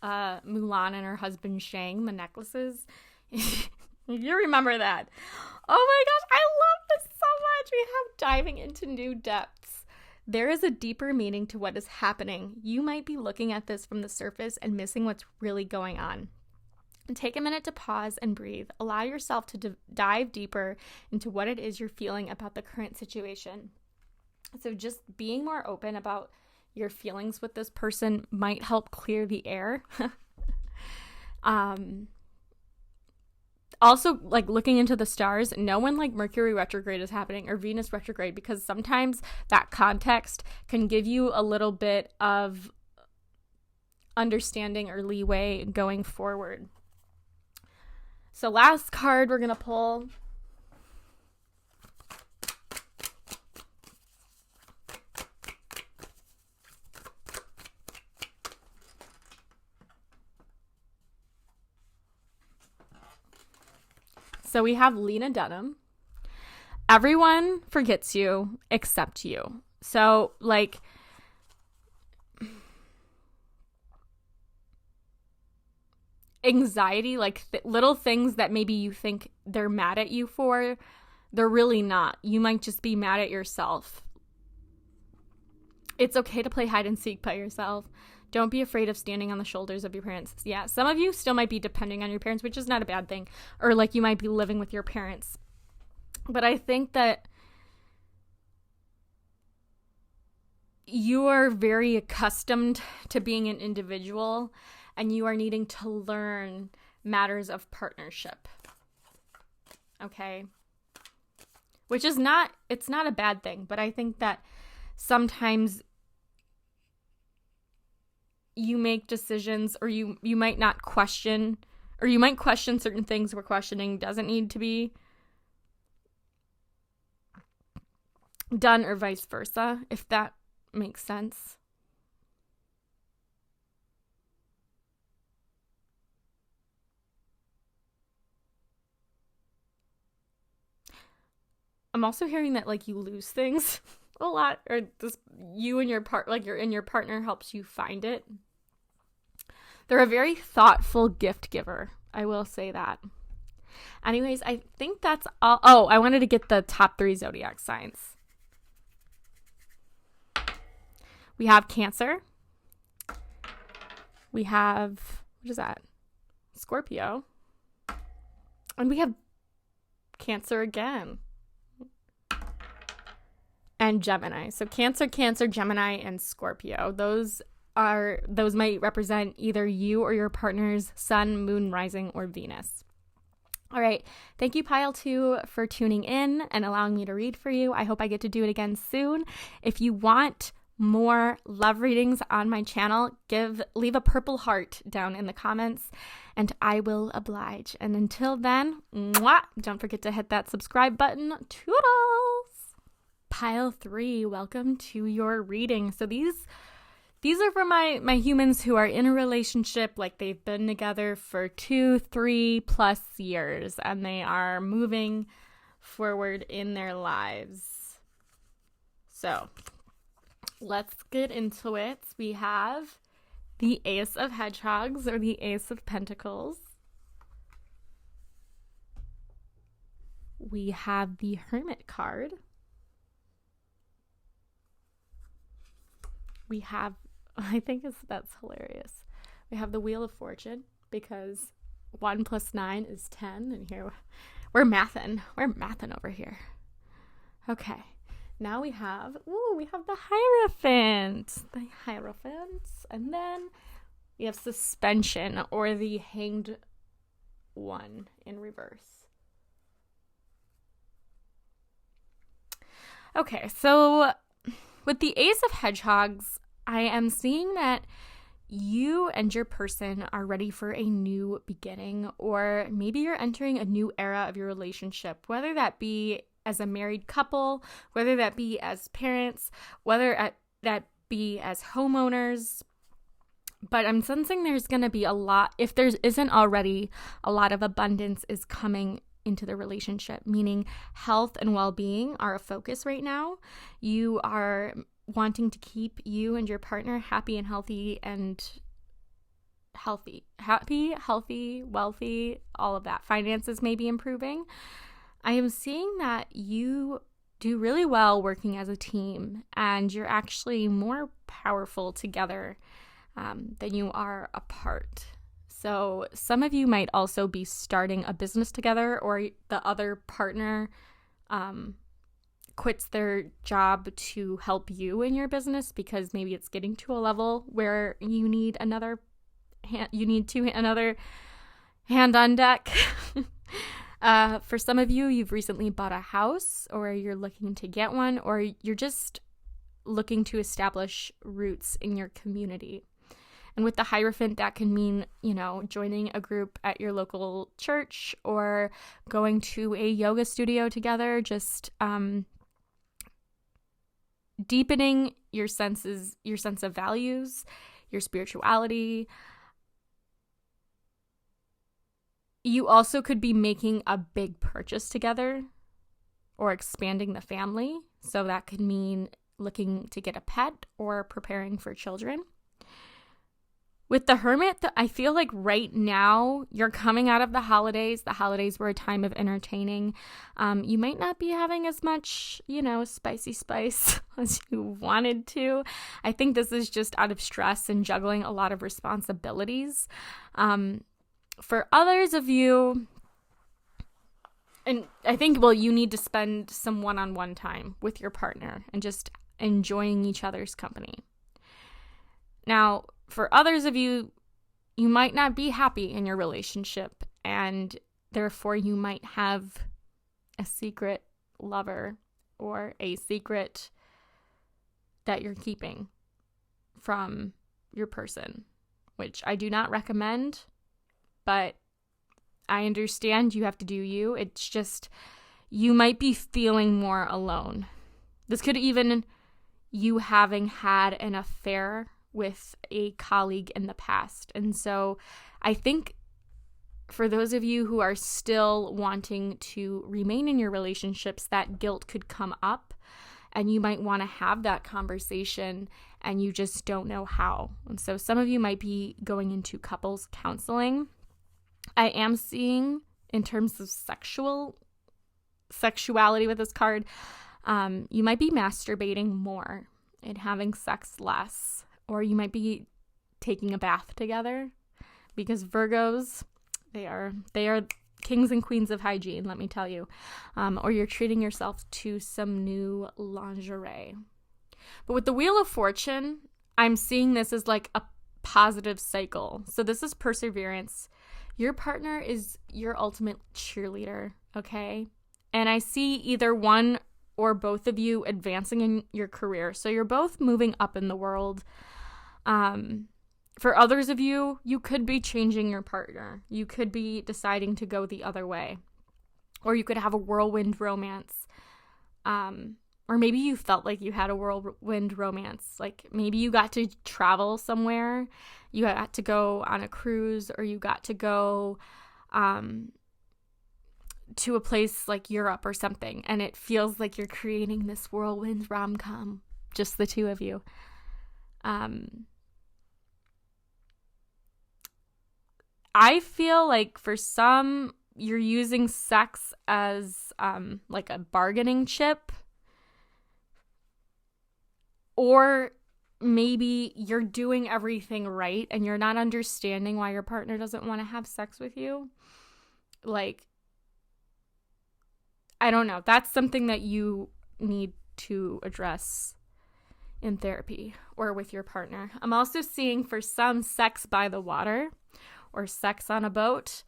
Mulan and her husband Shang the necklaces. You remember that. Oh my gosh, I love this so much. We have diving into new depths. There is a deeper meaning to what is happening. You might be looking at this from the surface and missing what's really going on. Take a minute to pause and breathe. Allow yourself to dive deeper into what it is you're feeling about the current situation. So just being more open about your feelings with this person might help clear the air. Also, like looking into the stars, know when like Mercury retrograde is happening or Venus retrograde, because sometimes that context can give you a little bit of understanding or leeway going forward. So last card we're going to pull. So we have Lena Dunham. Everyone forgets you except you. So like anxiety, like little things that maybe you think they're mad at you for, they're really not. You might just be mad at yourself. It's okay to play hide and seek by yourself. Don't be afraid of standing on the shoulders of your parents. Yeah, some of you still might be depending on your parents, which is not a bad thing. Or like you might be living with your parents. But I think that you are very accustomed to being an individual, and you are needing to learn matters of partnership. Okay? Which is it's not a bad thing, but I think that sometimes you make decisions, or you might not question, or you might question certain things where questioning doesn't need to be done, or vice versa, if that makes sense. I'm also hearing that like you lose things a lot, or this you and your your partner helps you find it. They're a very thoughtful gift giver. I will say that. Anyways, I think that's all. Oh, I wanted to get the top 3 zodiac signs. We have Cancer. We have, what is that? Scorpio. And we have Cancer again. And Gemini. So Cancer, Gemini, and Scorpio. Those might represent either you or your partner's sun, moon, rising, or Venus. All right. Thank you, Pile 2, for tuning in and allowing me to read for you. I hope I get to do it again soon. If you want more love readings on my channel, leave a purple heart down in the comments and I will oblige. And until then, mwah, don't forget to hit that subscribe button. Toodles! Pile 3, welcome to your reading. So these are for my humans who are in a relationship, like they've been together for 2-3+ years and they are moving forward in their lives. So let's get into it. We have the Ace of Hedgehogs, or the Ace of Pentacles. We have the Hermit card. We have, that's hilarious. We have the Wheel of Fortune, because 1 + 9 is 10, and here we're mathing over here. Okay. Now we have the Hierophant. And then we have Suspension, or the Hanged One in reverse. Okay, so with the Ace of Hedgehogs, I am seeing that you and your person are ready for a new beginning, or maybe you're entering a new era of your relationship, whether that be as a married couple, whether that be as parents, whether that be as homeowners. But I'm sensing there's going to be a lot, if there isn't already, a lot of abundance is coming into the relationship, meaning health and well-being are a focus right now. You are wanting to keep you and your partner happy, wealthy, all of that. Finances may be improving. I am seeing that you do really well working as a team, and you're actually more powerful together than you are apart. So some of you might also be starting a business together, or the other partner quits their job to help you in your business because maybe it's getting to a level where you need another hand on deck. For some of you, you've recently bought a house, or you're looking to get one, or you're just looking to establish roots in your community. And with the Hierophant, that can mean, joining a group at your local church, or going to a yoga studio together, just deepening your sense of values, your spirituality. You also could be making a big purchase together, or expanding the family. So that could mean looking to get a pet or preparing for children. With the Hermit, I feel like right now you're coming out of the holidays. The holidays were a time of entertaining. You might not be having as much, spicy spice as you wanted to. I think this is just out of stress and juggling a lot of responsibilities. For others of you, and I think, you need to spend some one-on-one time with your partner and just enjoying each other's company. Now, for others of you, you might not be happy in your relationship, and therefore you might have a secret lover or a secret that you're keeping from your person, which I do not recommend, but I understand you have to do you. It's just, you might be feeling more alone. This could even you having had an affair with a colleague in the past. And so I think for those of you who are still wanting to remain in your relationships, that guilt could come up, and you might want to have that conversation and you just don't know how. And so some of you might be going into couples counseling. I am seeing, in terms of sexuality with this card, you might be masturbating more and having sex less. Or you might be taking a bath together, because Virgos, they are kings and queens of hygiene, let me tell you. Or you're treating yourself to some new lingerie. But with the Wheel of Fortune, I'm seeing this as like a positive cycle. So this is perseverance. Your partner is your ultimate cheerleader, okay? And I see either one or both of you advancing in your career. So you're both moving up in the world. For others of you, you could be changing your partner. You could be deciding to go the other way. Or you could have a whirlwind romance. Or maybe you felt like you had a whirlwind romance. Like maybe you got to travel somewhere. You got to go on a cruise, or you got to go to a place like Europe or something. And it feels like you're creating this whirlwind rom-com, just the two of you. I feel like for some, you're using sex as like a bargaining chip. Or maybe you're doing everything right and you're not understanding why your partner doesn't want to have sex with you. Like, I don't know. That's something that you need to address in therapy or with your partner. I'm also seeing for some sex by the water or sex on a boat.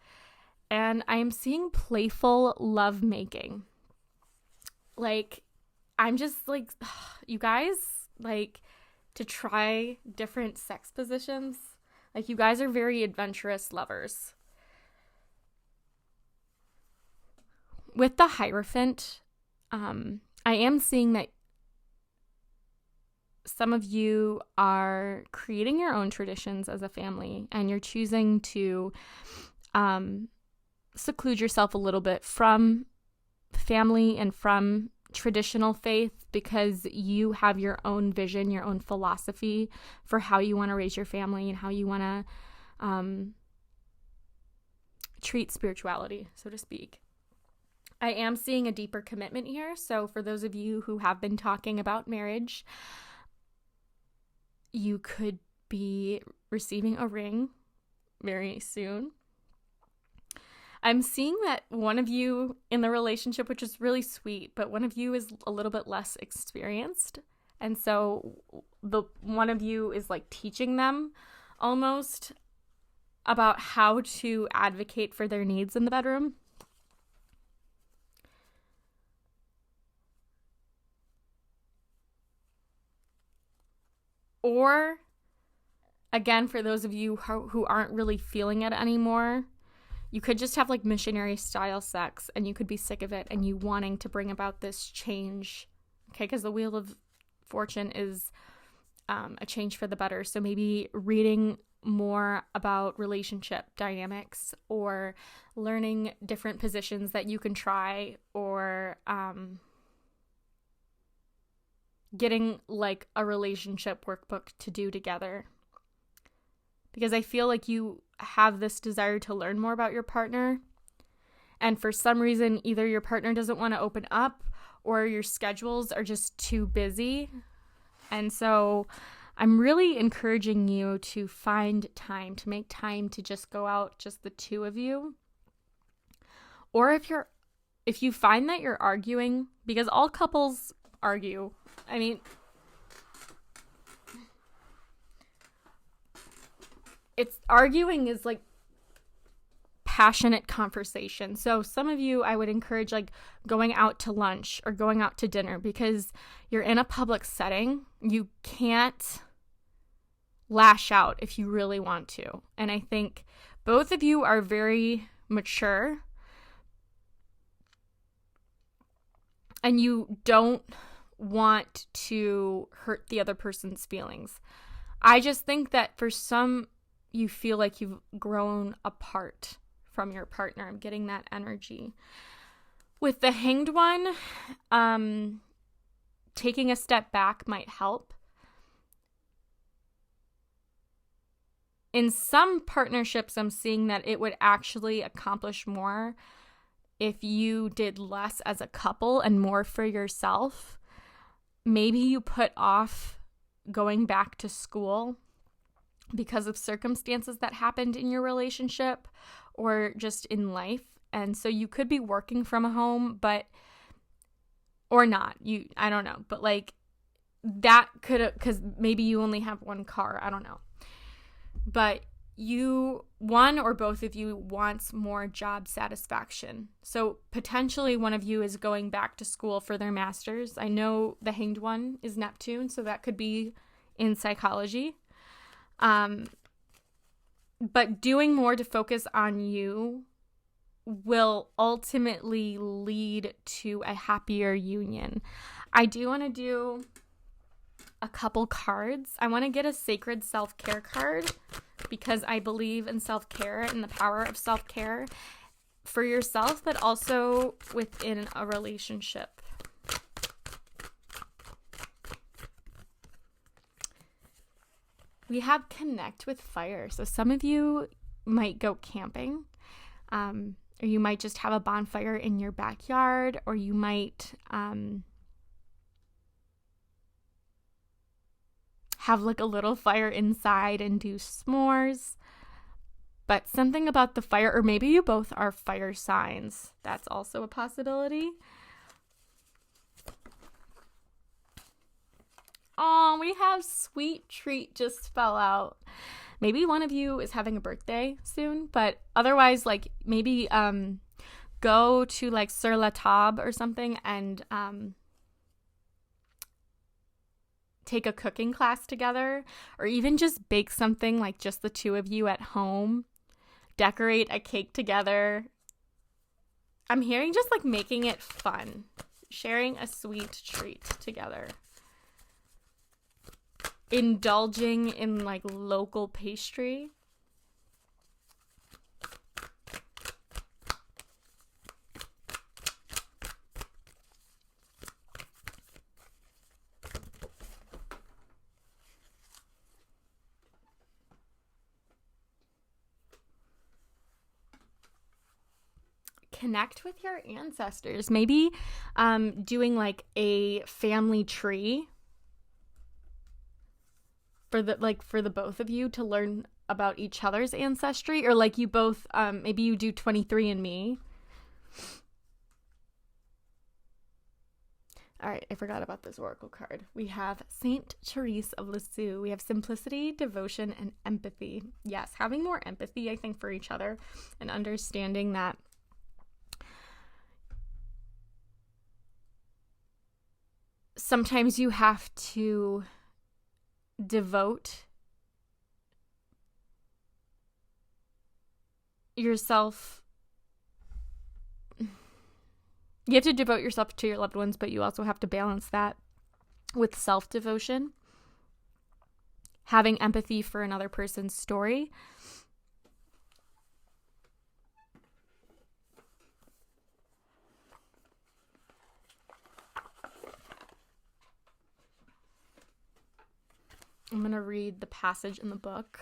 And I am seeing playful lovemaking. Like, I'm just like, you guys, like, to try different sex positions. Like, you guys are very adventurous lovers. With the Hierophant, I am seeing that some of you are creating your own traditions as a family, and you're choosing to seclude yourself a little bit from family and from traditional faith because you have your own vision, your own philosophy for how you want to raise your family and how you want to treat spirituality, so to speak. I am seeing a deeper commitment here. So for those of you who have been talking about marriage, you could be receiving a ring very soon. I'm seeing that one of you in the relationship, which is really sweet, but one of you is a little bit less experienced. And so the one of you is like teaching them almost about how to advocate for their needs in the bedroom. Or, again, for those of you who aren't really feeling it anymore, you could just have like missionary style sex and you could be sick of it and you wanting to bring about this change. Okay, because the Wheel of Fortune is a change for the better. So maybe reading more about relationship dynamics or learning different positions that you can try, or getting like a relationship workbook to do together. Because I feel like you have this desire to learn more about your partner, and for some reason either your partner doesn't want to open up or your schedules are just too busy. And so I'm really encouraging you to find time, to make time to just go out, just the two of you. Or if you find that you're arguing, because all couples argue. I mean, arguing is like passionate conversation. So some of you, I would encourage like going out to lunch or going out to dinner, because you're in a public setting. You can't lash out if you really want to. And I think both of you are very mature and you don't want to hurt the other person's feelings. I just think that for some, you feel like you've grown apart from your partner. I'm getting that energy. With the Hanged One, taking a step back might help. In some partnerships, I'm seeing that it would actually accomplish more if you did less as a couple and more for yourself. Maybe you put off going back to school because of circumstances that happened in your relationship or just in life, And so you could be working from home, or not. I don't know. But like that could, because maybe you only have one car. I don't know. But one or both of you wants more job satisfaction. So potentially one of you is going back to school for their master's. I know the hanged one is Neptune, so that could be in psychology. But doing more to focus on you will ultimately lead to a happier union. I do want to do a couple cards. I want to get a sacred self-care card because I believe in self-care and the power of self-care for yourself, but also within a relationship. We have connect with fire. So some of you might go camping, or you might just have a bonfire in your backyard, or you might have like a little fire inside and do s'mores. But something about the fire, or maybe you both are fire signs. That's also a possibility. Oh, we have sweet treat just fell out. Maybe one of you is having a birthday soon, but otherwise, like, maybe go to like Sur La Table or something and take a cooking class together, or even just bake something like just the two of you at home. Decorate a cake together. I'm hearing just like making it fun. Sharing a sweet treat together. Indulging in like local pastry. Connect with your ancestors. Maybe doing like a family tree for the both of you to learn about each other's ancestry, or like you both maybe you do 23andMe. All right, I forgot about this oracle card. We have Saint Therese of Lisieux. We have simplicity, devotion, and empathy. Yes, having more empathy, I think, for each other, and understanding that sometimes you have to devote yourself. You have to devote yourself to your loved ones, but you also have to balance that with self-devotion. Having empathy for another person's story. I'm going to read the passage in the book.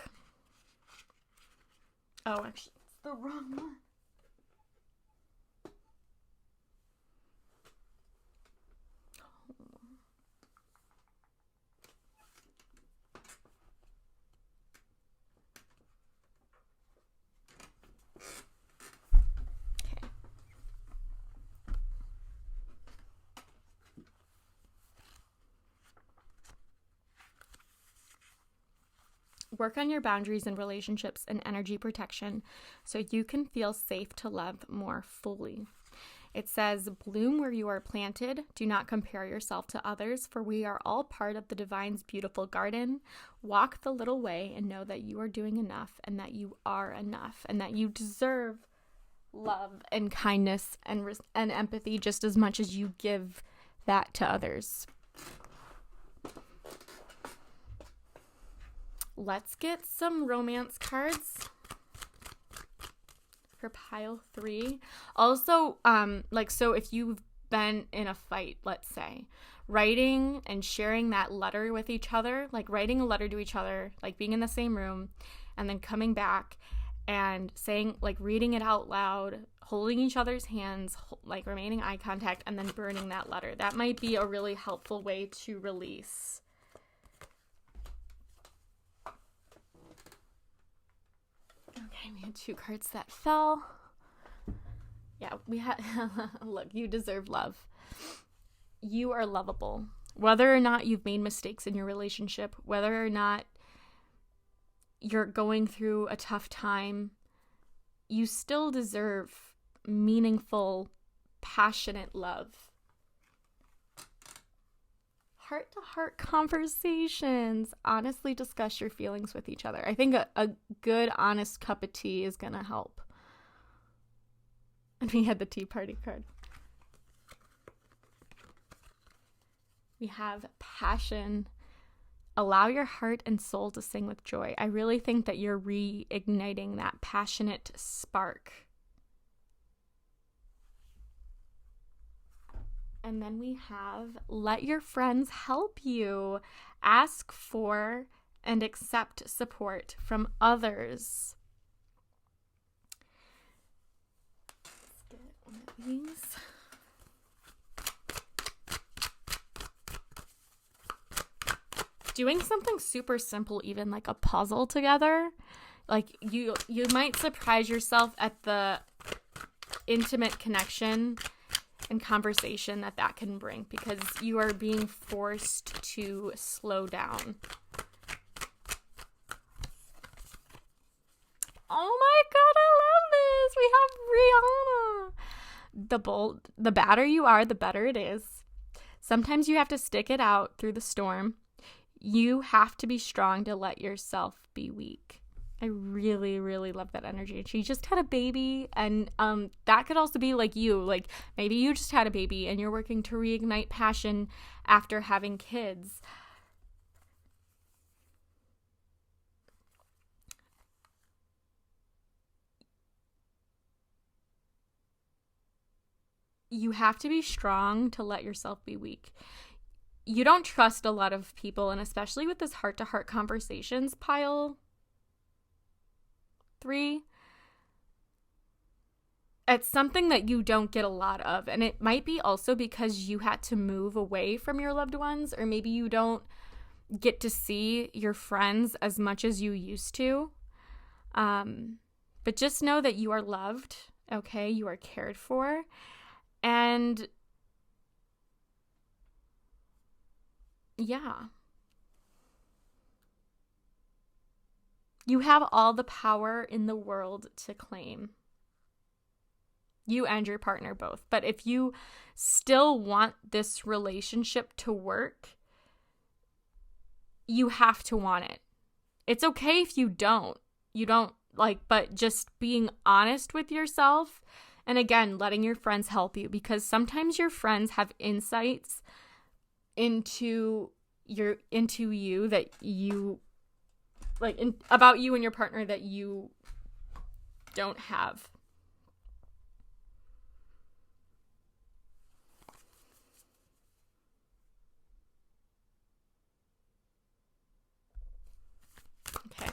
Oh, actually, it's the wrong one. Work on your boundaries in relationships and energy protection so you can feel safe to love more fully. It says, bloom where you are planted. Do not compare yourself to others, for we are all part of the divine's beautiful garden. Walk the little way and know that you are doing enough, and that you are enough, and that you deserve love and kindness and empathy just as much as you give that to others. Let's get some romance cards for pile 3. Also, so if you've been in a fight, let's say, writing and sharing that letter with each other, like writing a letter to each other, like being in the same room, and then coming back and saying, like reading it out loud, holding each other's hands, like remaining eye contact, and then burning that letter. That might be a really helpful way to release. Okay, we had 2 cards that fell. Yeah, we have. Look, you deserve love. You are lovable. Whether or not you've made mistakes in your relationship, whether or not you're going through a tough time, you still deserve meaningful, passionate love. Heart-to-heart conversations. Honestly discuss your feelings with each other. I think a good, honest cup of tea is going to help. And we had the tea party card. We have passion. Allow your heart and soul to sing with joy. I really think that you're reigniting that passionate spark. And then we have let your friends help you. Ask for and accept support from others. Let's get one of these. Doing something super simple, even like a puzzle together, like you might surprise yourself at the intimate connection and conversation that can bring, because you are being forced to slow down. Oh my god, I love this. We have Rihanna. The badder you are, the better it is. Sometimes you have to stick it out through the storm. You have to be strong to let yourself be weak. I really, really love that energy. And she just had a baby, and that could also be like you. Like, maybe you just had a baby and you're working to reignite passion after having kids. You have to be strong to let yourself be weak. You don't trust a lot of people, and especially with this heart-to-heart conversations pile 3, it's something that you don't get a lot of. And it might be also because you had to move away from your loved ones, or maybe you don't get to see your friends as much as you used to. But just know that you are loved, okay? You are cared for. And yeah. You have all the power in the world to claim. You and your partner both. But if you still want this relationship to work, you have to want it. It's okay if you don't. But just being honest with yourself, and again, letting your friends help you, because sometimes your friends have insights into you that you about you and your partner that you don't have. Okay.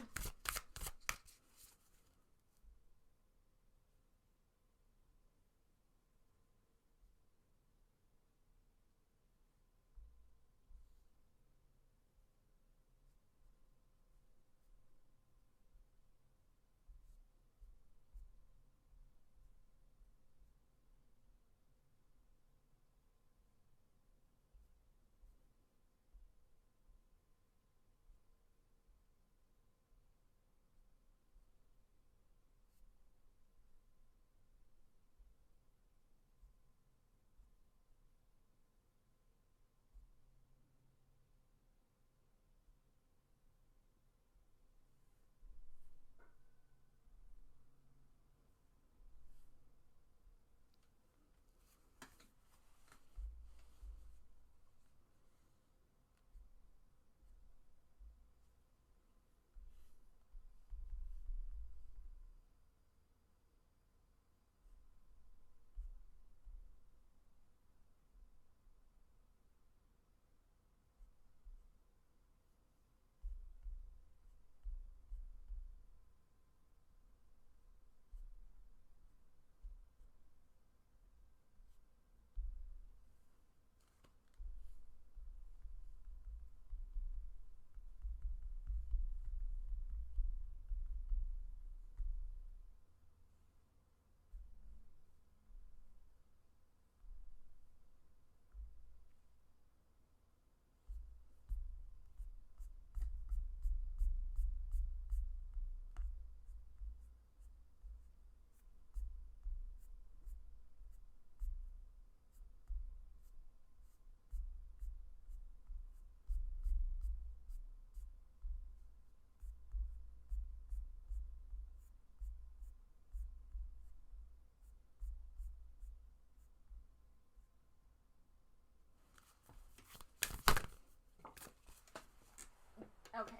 Okay.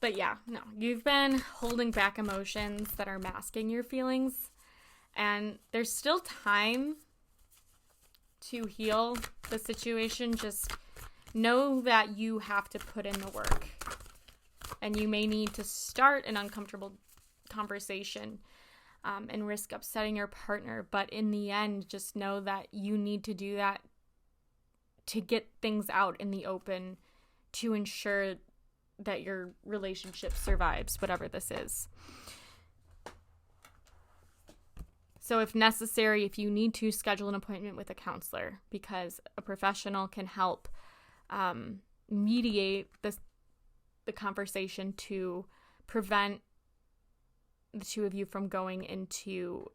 But yeah, no, you've been holding back emotions that are masking your feelings, and there's still time to heal the situation. Just know that you have to put in the work, and you may need to start an uncomfortable conversation and risk upsetting your partner. But in the end, just know that you need to do that to get things out in the open to ensure that your relationship survives, whatever this is. So if necessary, if you need to, schedule an appointment with a counselor, because a professional can help mediate the conversation to prevent the two of you from going into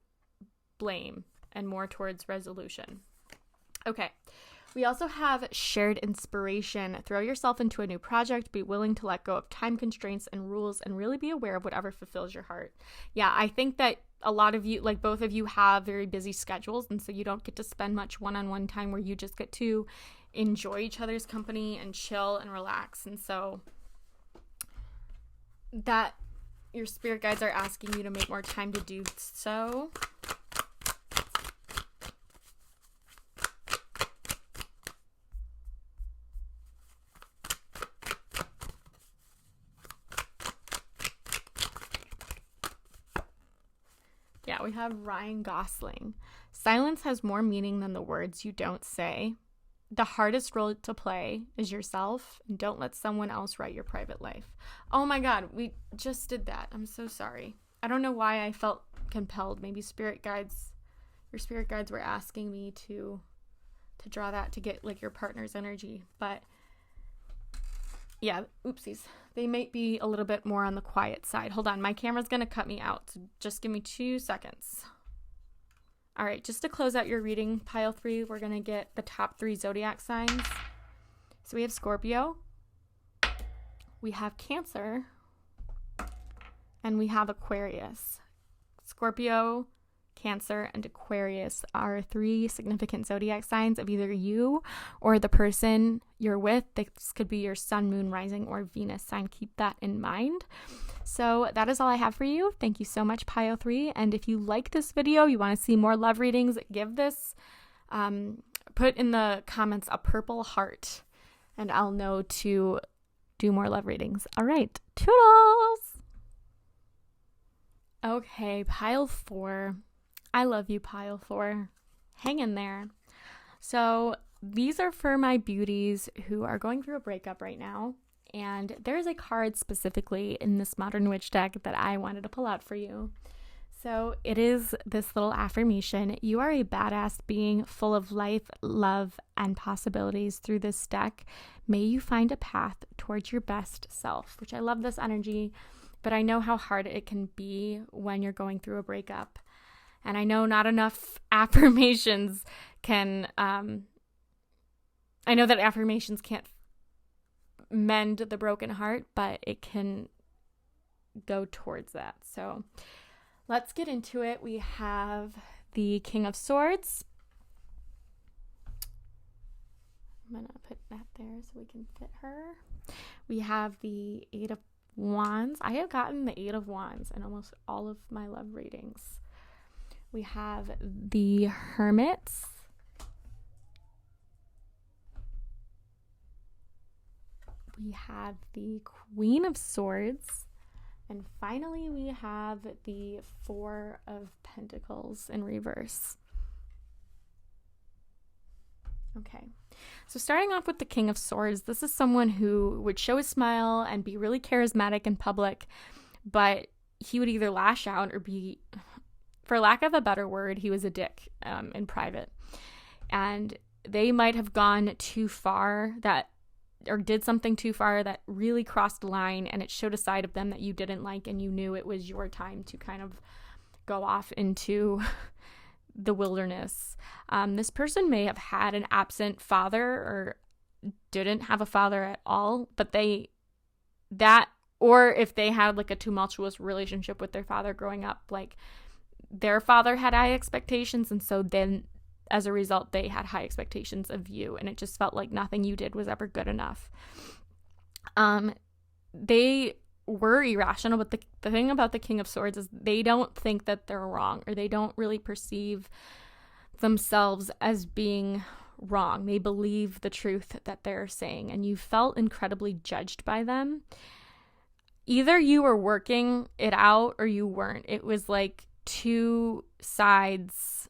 blame and more towards resolution. Okay. We also have shared inspiration. Throw yourself into a new project. Be willing to let go of time constraints and rules, and really be aware of whatever fulfills your heart. Yeah, I think that a lot of you, like both of you, have very busy schedules, and so you don't get to spend much one-on-one time where you just get to enjoy each other's company and chill and relax. And so that your spirit guides are asking you to make more time to do so. Yeah, we have Ryan Gosling. Silence has more meaning than the words you don't say. The hardest role to play is yourself, and don't let someone else write your private life. Oh my God, we just did that. I'm so sorry. I don't know why I felt compelled. Maybe your spirit guides were asking me to draw that to get like your partner's energy. But yeah, oopsies. They might be a little bit more on the quiet side. Hold on, my camera's going to cut me out, so just give me 2 seconds. All right, just to close out your reading, pile 3, we're going to get the top 3 zodiac signs. So we have Scorpio, we have Cancer, and we have Aquarius. Scorpio, Cancer, and Aquarius are 3 significant zodiac signs of either you or the person you're with. This could be your sun, moon, rising, or Venus sign. Keep that in mind. So that is all I have for you. Thank you so much, Pio 3. And if you like this video, you want to see more love readings, give this, put in the comments a purple heart, and I'll know to do more love readings. All right, toodles! Okay, pile 4. I love you, pile 4. Hang in there. So these are for my beauties who are going through a breakup right now. And there's a card specifically in this Modern Witch deck that I wanted to pull out for you. So it is this little affirmation. You are a badass being full of life, love, and possibilities. Through this deck, may you find a path towards your best self, which I love this energy, but I know how hard it can be when you're going through a breakup. And I know not enough affirmations can, I know that affirmations can't mend the broken heart, but it can go towards that. So let's get into it. We have the King of Swords. I'm going to put that there so we can fit her. We have the 8 of Wands. I have gotten the 8 of Wands in almost all of my love readings. We have the Hermit. We have the Queen of Swords. And finally, we have the 4 of Pentacles in reverse. Okay, so starting off with the King of Swords, this is someone who would show a smile and be really charismatic in public, but he would either lash out or be, for lack of a better word, he was a dick in private. And they might have gone too far or did something too far that really crossed the line, and it showed a side of them that you didn't like, and you knew it was your time to kind of go off into the wilderness. This person may have had an absent father or didn't have a father at all, but or if they had like a tumultuous relationship with their father growing up, like their father had high expectations, and so then as a result, they had high expectations of you, and it just felt like nothing you did was ever good enough. Um, they were irrational, but the thing about the King of Swords is they don't think that they're wrong, or they don't really perceive themselves as being wrong. They believe the truth that they're saying, and you felt incredibly judged by them. Either you were working it out or you weren't. It was like two sides,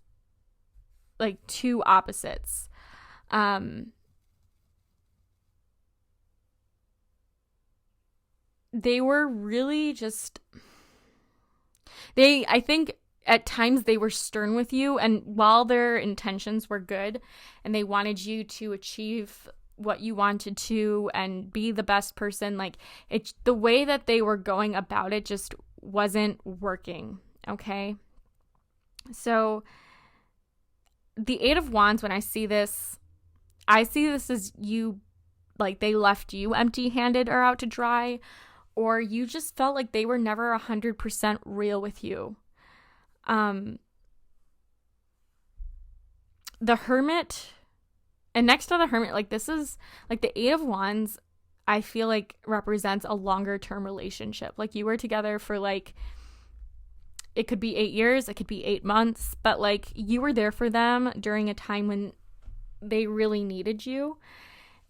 like two opposites. They were really just, I think at times they were stern with you, and while their intentions were good and they wanted you to achieve what you wanted to and be the best person, like the way that they were going about it just wasn't working. Okay. So the Eight of Wands, when I see this as you, like they left you empty-handed or out to dry, or you just felt like they were never 100% real with you. The Hermit, and next to the Hermit, like this is like the Eight of Wands, I feel like represents a longer term relationship. Like you were together for like, it could be 8 years, it could be 8 months, but like you were there for them during a time when they really needed you.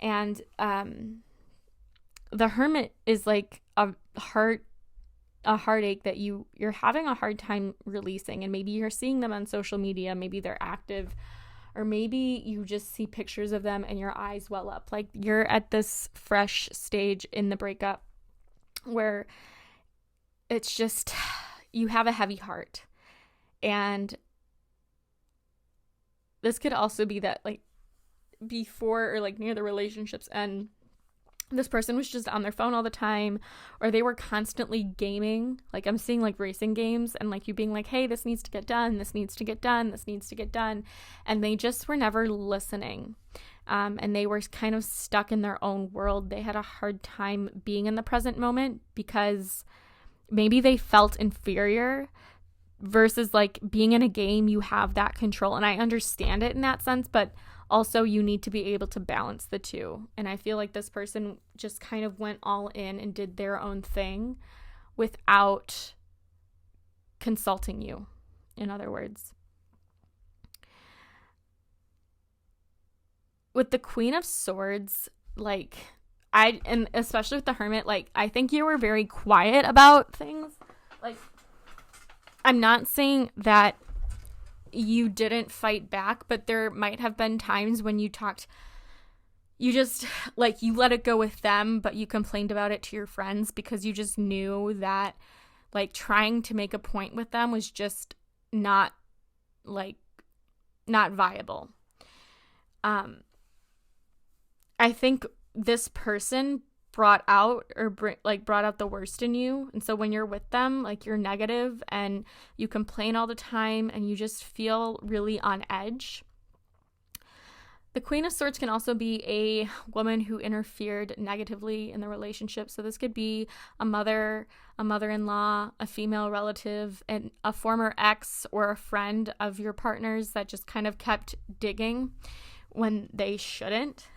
And the Hermit is like a heartache that you're having a hard time releasing, and maybe you're seeing them on social media, maybe they're active, or maybe you just see pictures of them and your eyes well up. Like you're at this fresh stage in the breakup where it's just, you have a heavy heart. And this could also be that like before or like near the relationship's end, this person was just on their phone all the time, or they were constantly gaming. Like I'm seeing like racing games, and like you being like, hey, this needs to get done, this needs to get done, this needs to get done. And they just were never listening. And they were kind of stuck in their own world. They had a hard time being in the present moment because maybe they felt inferior, versus like being in a game, you have that control. And I understand it in that sense, but also you need to be able to balance the two. And I feel like this person just kind of went all in and did their own thing without consulting you, in other words. With the Queen of Swords, like and especially with the Hermit, like I think you were very quiet about things. Like I'm not saying that you didn't fight back, but there might have been times when you just like you let it go with them, but you complained about it to your friends because you just knew that like trying to make a point with them was just not viable. I think this person brought out the worst in you. And so when you're with them, like you're negative and you complain all the time and you just feel really on edge. The Queen of Swords can also be a woman who interfered negatively in the relationship. So this could be a mother, a mother-in-law, a female relative, and a former ex or a friend of your partner's that just kind of kept digging when they shouldn't.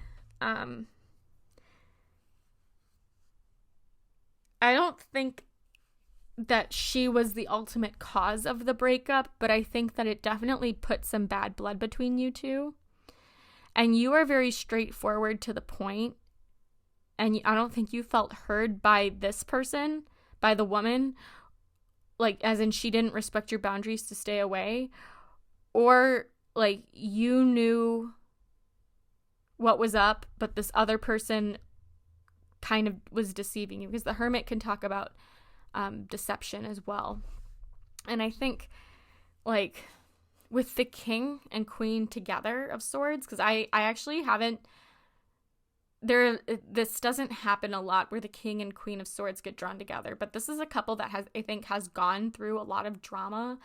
I don't think that she was the ultimate cause of the breakup, but I think that it definitely put some bad blood between you two. And you are very straightforward to the point, and I don't think you felt heard by this person, by the woman, like as in she didn't respect your boundaries to stay away, or like you knew what was up, but this other person kind of was deceiving you, because the Hermit can talk about deception as well. And I think like with the King and Queen together of Swords, because I actually haven't, this doesn't happen a lot where the King and Queen of Swords get drawn together, but this is a couple that has gone through a lot of drama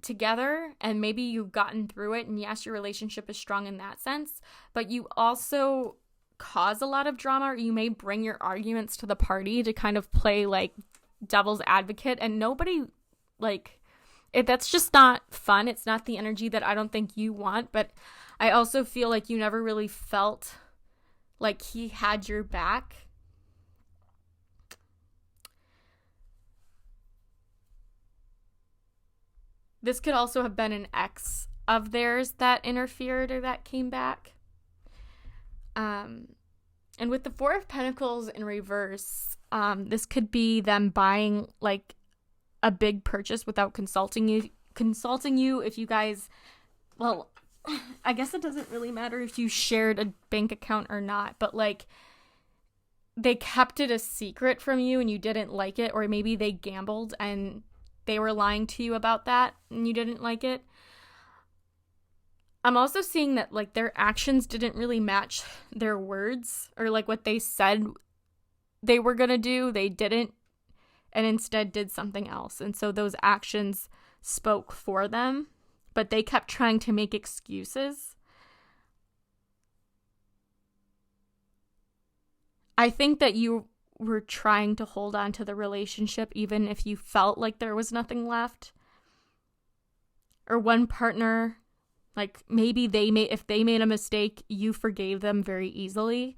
together, and maybe you've gotten through it, and yes, your relationship is strong in that sense, but you also cause a lot of drama, or you may bring your arguments to the party to kind of play like devil's advocate, and nobody like it. That's just not fun. It's not the energy that I don't think you want. But I also feel like you never really felt like he had your back. This could also have been an ex of theirs that interfered or that came back. And with the Four of Pentacles in reverse, this could be them buying like a big purchase without consulting you if you guys, well, I guess it doesn't really matter if you shared a bank account or not, but like they kept it a secret from you and you didn't like it, or maybe they gambled and they were lying to you about that and you didn't like it. I'm also seeing that like their actions didn't really match their words, or like what they said they were going to do, they didn't, and instead did something else. And so those actions spoke for them, but they kept trying to make excuses. I think that you were trying to hold on to the relationship even if you felt like there was nothing left. Or one partner, like maybe if they made a mistake, you forgave them very easily.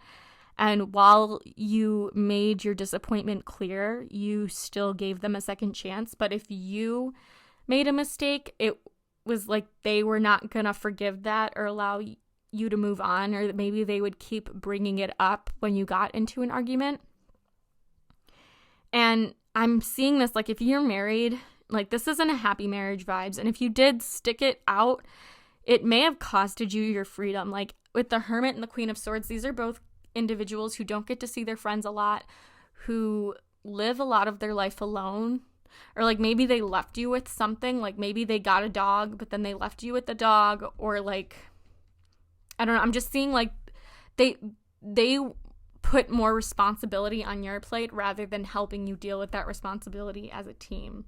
And while you made your disappointment clear, you still gave them a second chance. But if you made a mistake, it was like they were not going to forgive that or allow you to move on, or maybe they would keep bringing it up when you got into an argument. And I'm seeing this, like if you're married, like this isn't a happy marriage vibes. And if you did stick it out, it may have costed you your freedom. Like with the Hermit and the Queen of Swords, these are both individuals who don't get to see their friends a lot, who live a lot of their life alone. Or like maybe they left you with something, like maybe they got a dog, but then they left you with the dog, or like, I don't know. I'm just seeing like they put more responsibility on your plate rather than helping you deal with that responsibility as a team.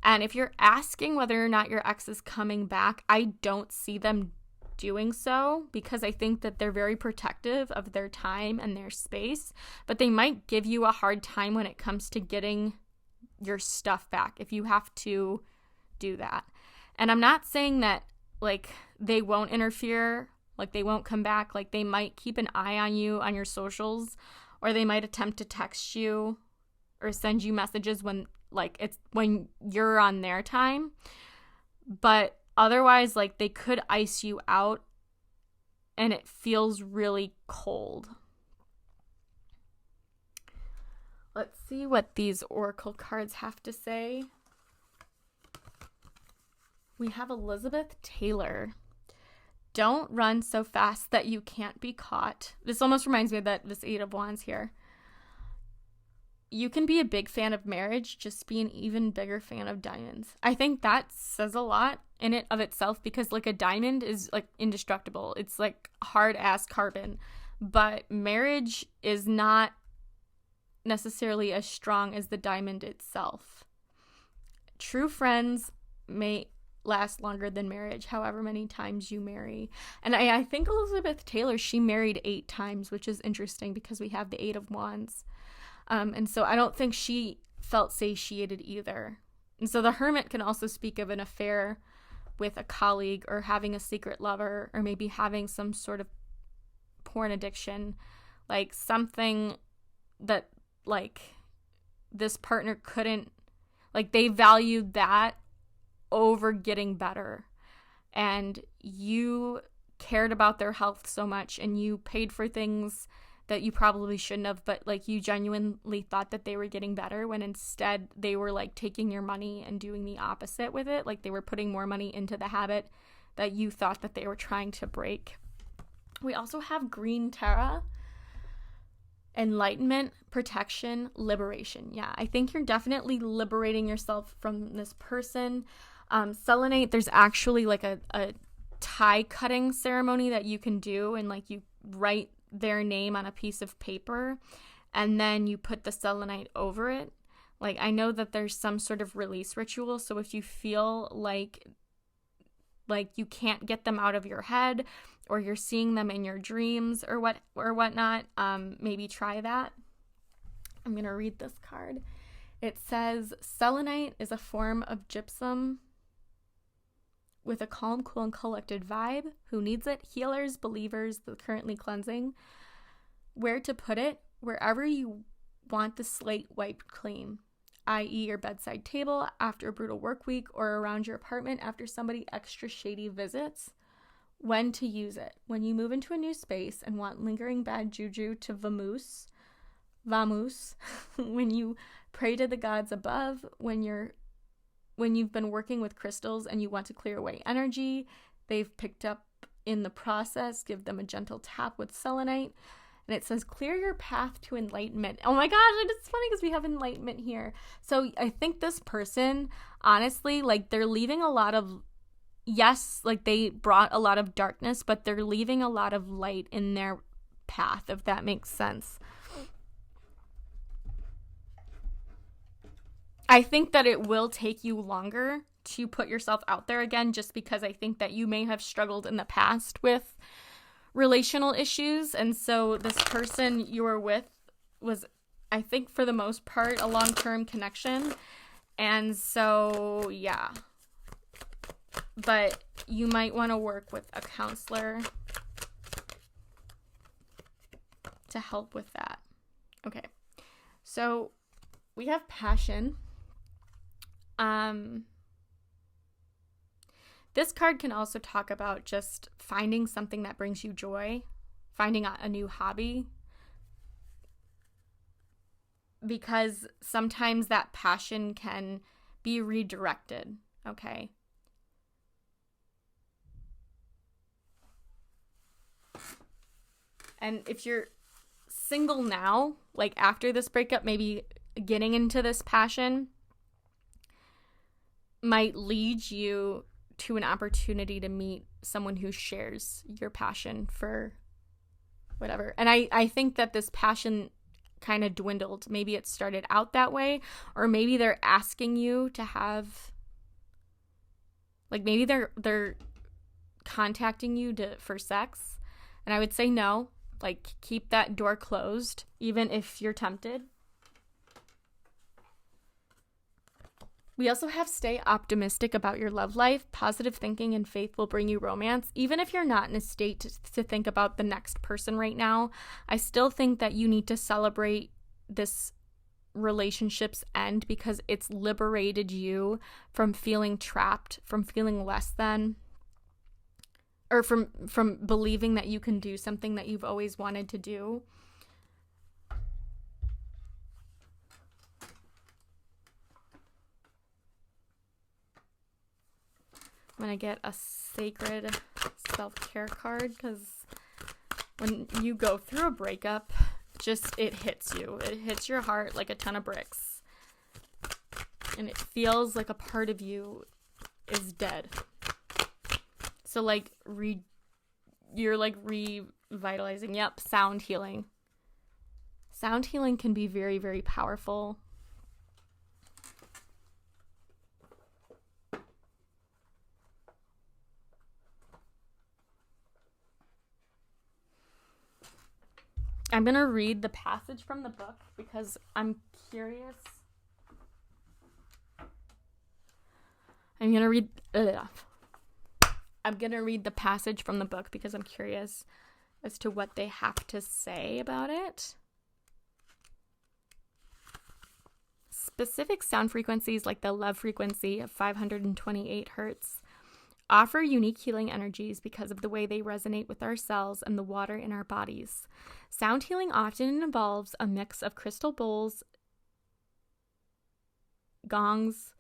And if you're asking whether or not your ex is coming back, I don't see them doing so, because I think that they're very protective of their time and their space, but they might give you a hard time when it comes to getting your stuff back if you have to do that. And I'm not saying that like they won't interfere, like they won't come back, like they might keep an eye on you on your socials, or they might attempt to text you or send you messages when you're on their time. But otherwise, like they could ice you out and it feels really cold. Let's see what these oracle cards have to say. We have Elizabeth Taylor. Don't run so fast that you can't be caught. This almost reminds me of this Eight of Wands here. You can be a big fan of marriage, just be an even bigger fan of diamonds. I think that says a lot in it of itself, because like a diamond is like indestructible. It's like hard ass carbon, but marriage is not necessarily as strong as the diamond itself. True friends may last longer than marriage, however many times you marry. And I think Elizabeth Taylor, she married 8 times, which is interesting because we have the Eight of Wands. And so I don't think she felt satiated either. And so the Hermit can also speak of an affair with a colleague, or having a secret lover, or maybe having some sort of porn addiction, like something that like this partner couldn't, like they valued that over getting better. And you cared about their health so much, and you paid for things that you probably shouldn't have, but like you genuinely thought that they were getting better, when instead they were like taking your money and doing the opposite with it. Like they were putting more money into the habit that you thought that they were trying to break. We also have Green Tara. Enlightenment, protection, liberation. Yeah, I think you're definitely liberating yourself from this person. Selenite, there's actually like a tie cutting ceremony that you can do, and like you write their name on a piece of paper and then you put the selenite over it. Like I know that there's some sort of release ritual, so if you feel like you can't get them out of your head, or you're seeing them in your dreams or whatnot, maybe try that. I'm gonna read this card. It says, selenite is a form of gypsum with a calm, cool, and collected vibe. Who needs it? Healers, believers, the currently cleansing. where to put it, wherever you want the slate wiped clean, i.e. your bedside table after a brutal work week, or around your apartment after somebody extra shady visits. When to use it. When you move into a new space and want lingering bad juju to vamoose. When you pray to the gods above, when you've been working with crystals and you want to clear away energy they've picked up in the process, give them a gentle tap with selenite. And it says, clear your path to enlightenment. Oh my gosh, it's funny because we have enlightenment here. So I think this person, honestly, like, they're leaving a lot of, yes, like, they brought a lot of darkness, but they're leaving a lot of light in their path, if that makes sense. I think that it will take you longer to put yourself out there again, just because I think that you may have struggled in the past with relational issues. And so this person you were with was, I think, for the most part, a long-term connection. And so, yeah. But you might want to work with a counselor to help with that. Okay. So we have passion. This card can also talk about just finding something that brings you joy, finding a new hobby, because sometimes that passion can be redirected, okay? And if you're single now, like after this breakup, maybe getting into this passion might lead you to an opportunity to meet someone who shares your passion for whatever. And I think that this passion kind of dwindled. Maybe it started out that way, or maybe they're asking you to have, like, maybe they're contacting you for sex. And I would say no. Like, keep that door closed, even if you're tempted. We also have stay optimistic about your love life. Positive thinking and faith will bring you romance. Even if you're not in a state to think about the next person right now, I still think that you need to celebrate this relationship's end, because it's liberated you from feeling trapped, from feeling less than, or from believing that you can do something that you've always wanted to do. I'm going to get a sacred self-care card, because when you go through a breakup, it hits you. It hits your heart like a ton of bricks. And it feels like a part of you is dead. So, like, you're, like, revitalizing. Yep, sound healing. Sound healing can be very, very powerful. I'm going to read the passage from the book because I'm curious. I'm going to read the passage from the book because I'm curious as to what they have to say about it. Specific sound frequencies like the love frequency of 528 hertz offer unique healing energies because of the way they resonate with our cells and the water in our bodies. Sound healing often involves a mix of crystal bowls, gongs,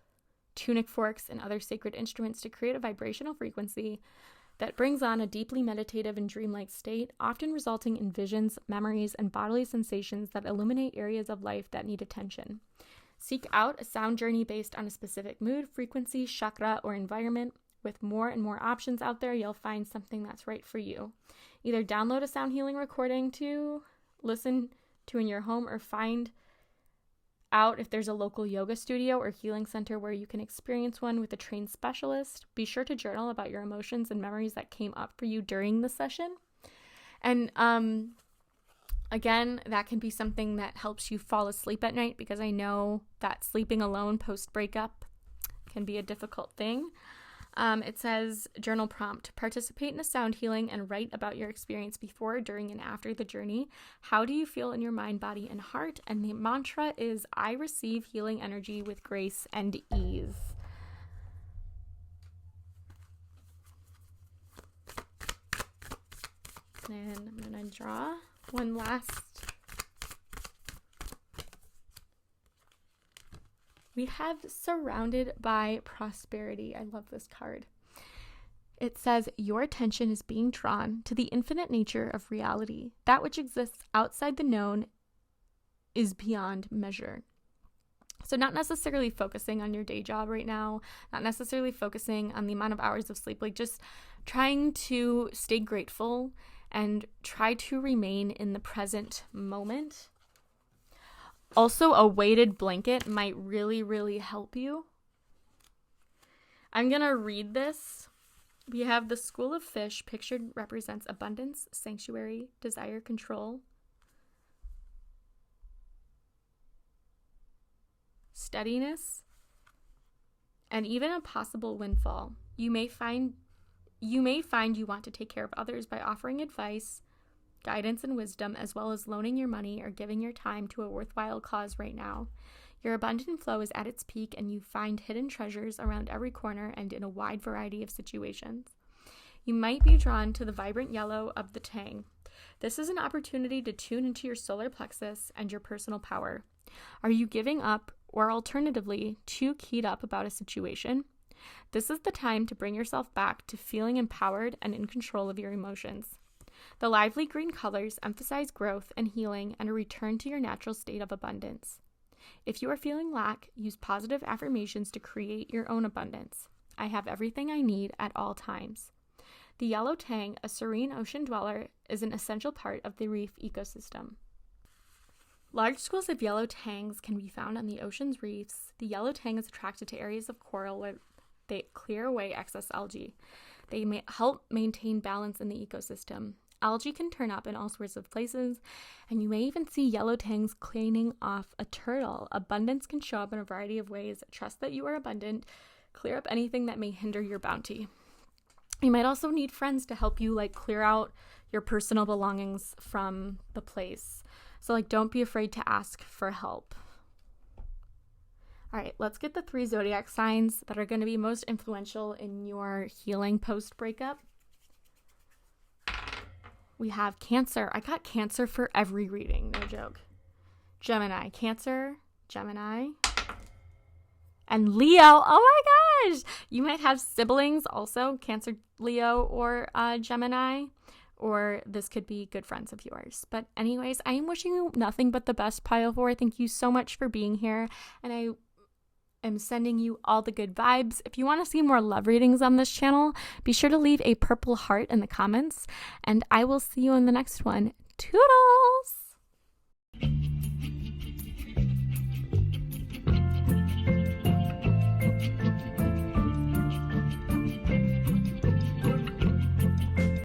tunic forks, and other sacred instruments to create a vibrational frequency that brings on a deeply meditative and dreamlike state, often resulting in visions, memories, and bodily sensations that illuminate areas of life that need attention. Seek out a sound journey based on a specific mood, frequency, chakra, or environment. With more and more options out there, you'll find something that's right for you. Either download a sound healing recording to listen to in your home, or find out if there's a local yoga studio or healing center where you can experience one with a trained specialist. Be sure to journal about your emotions and memories that came up for you during the session. And again, that can be something that helps you fall asleep at night, because I know that sleeping alone post-breakup can be a difficult thing. It says journal prompt, participate in a sound healing and write about your experience before, during, and after the journey. How do you feel in your mind, body, and heart? And the mantra is, I receive healing energy with grace and ease. And I'm going to draw one last. We have surrounded by prosperity. I love this card. It says, your attention is being drawn to the infinite nature of reality. That which exists outside the known is beyond measure. So not necessarily focusing on your day job right now, not necessarily focusing on the amount of hours of sleep, like just trying to stay grateful and try to remain in the present moment. Also, a weighted blanket might really, really help you. I'm going to read this. We have the school of fish pictured represents abundance, sanctuary, desire, control, steadiness, and even a possible windfall. You may find you want to take care of others by offering advice, guidance, and wisdom, as well as loaning your money or giving your time to a worthwhile cause right now. Your abundant flow is at its peak, and you find hidden treasures around every corner and in a wide variety of situations. You might be drawn to the vibrant yellow of the tang. This is an opportunity to tune into your solar plexus and your personal power. Are you giving up, or alternatively, too keyed up about a situation? This is the time to bring yourself back to feeling empowered and in control of your emotions. The lively green colors emphasize growth and healing and a return to your natural state of abundance. If you are feeling lack, use positive affirmations to create your own abundance. I have everything I need at all times. The yellow tang, a serene ocean dweller, is an essential part of the reef ecosystem. Large schools of yellow tangs can be found on the ocean's reefs. The yellow tang is attracted to areas of coral where they clear away excess algae. They may help maintain balance in the ecosystem. Algae can turn up in all sorts of places, and you may even see yellow tangs cleaning off a turtle. Abundance can show up in a variety of ways. Trust that you are abundant. Clear up anything that may hinder your bounty. You might also need friends to help you clear out your personal belongings from the place. So don't be afraid to ask for help. All right, let's get the 3 zodiac signs that are going to be most influential in your healing post-breakup. We have Cancer. I got Cancer for every reading, no joke. Gemini, Cancer, Gemini, and Leo. Oh my gosh! You might have siblings also, Cancer, Leo, or Gemini, or this could be good friends of yours. But anyways, I am wishing you nothing but the best, Pile 4. Thank you so much for being here, and I am sending you all the good vibes. If you want to see more love readings on this channel, be sure to leave a purple heart in the comments, and I will see you in the next one. Toodles!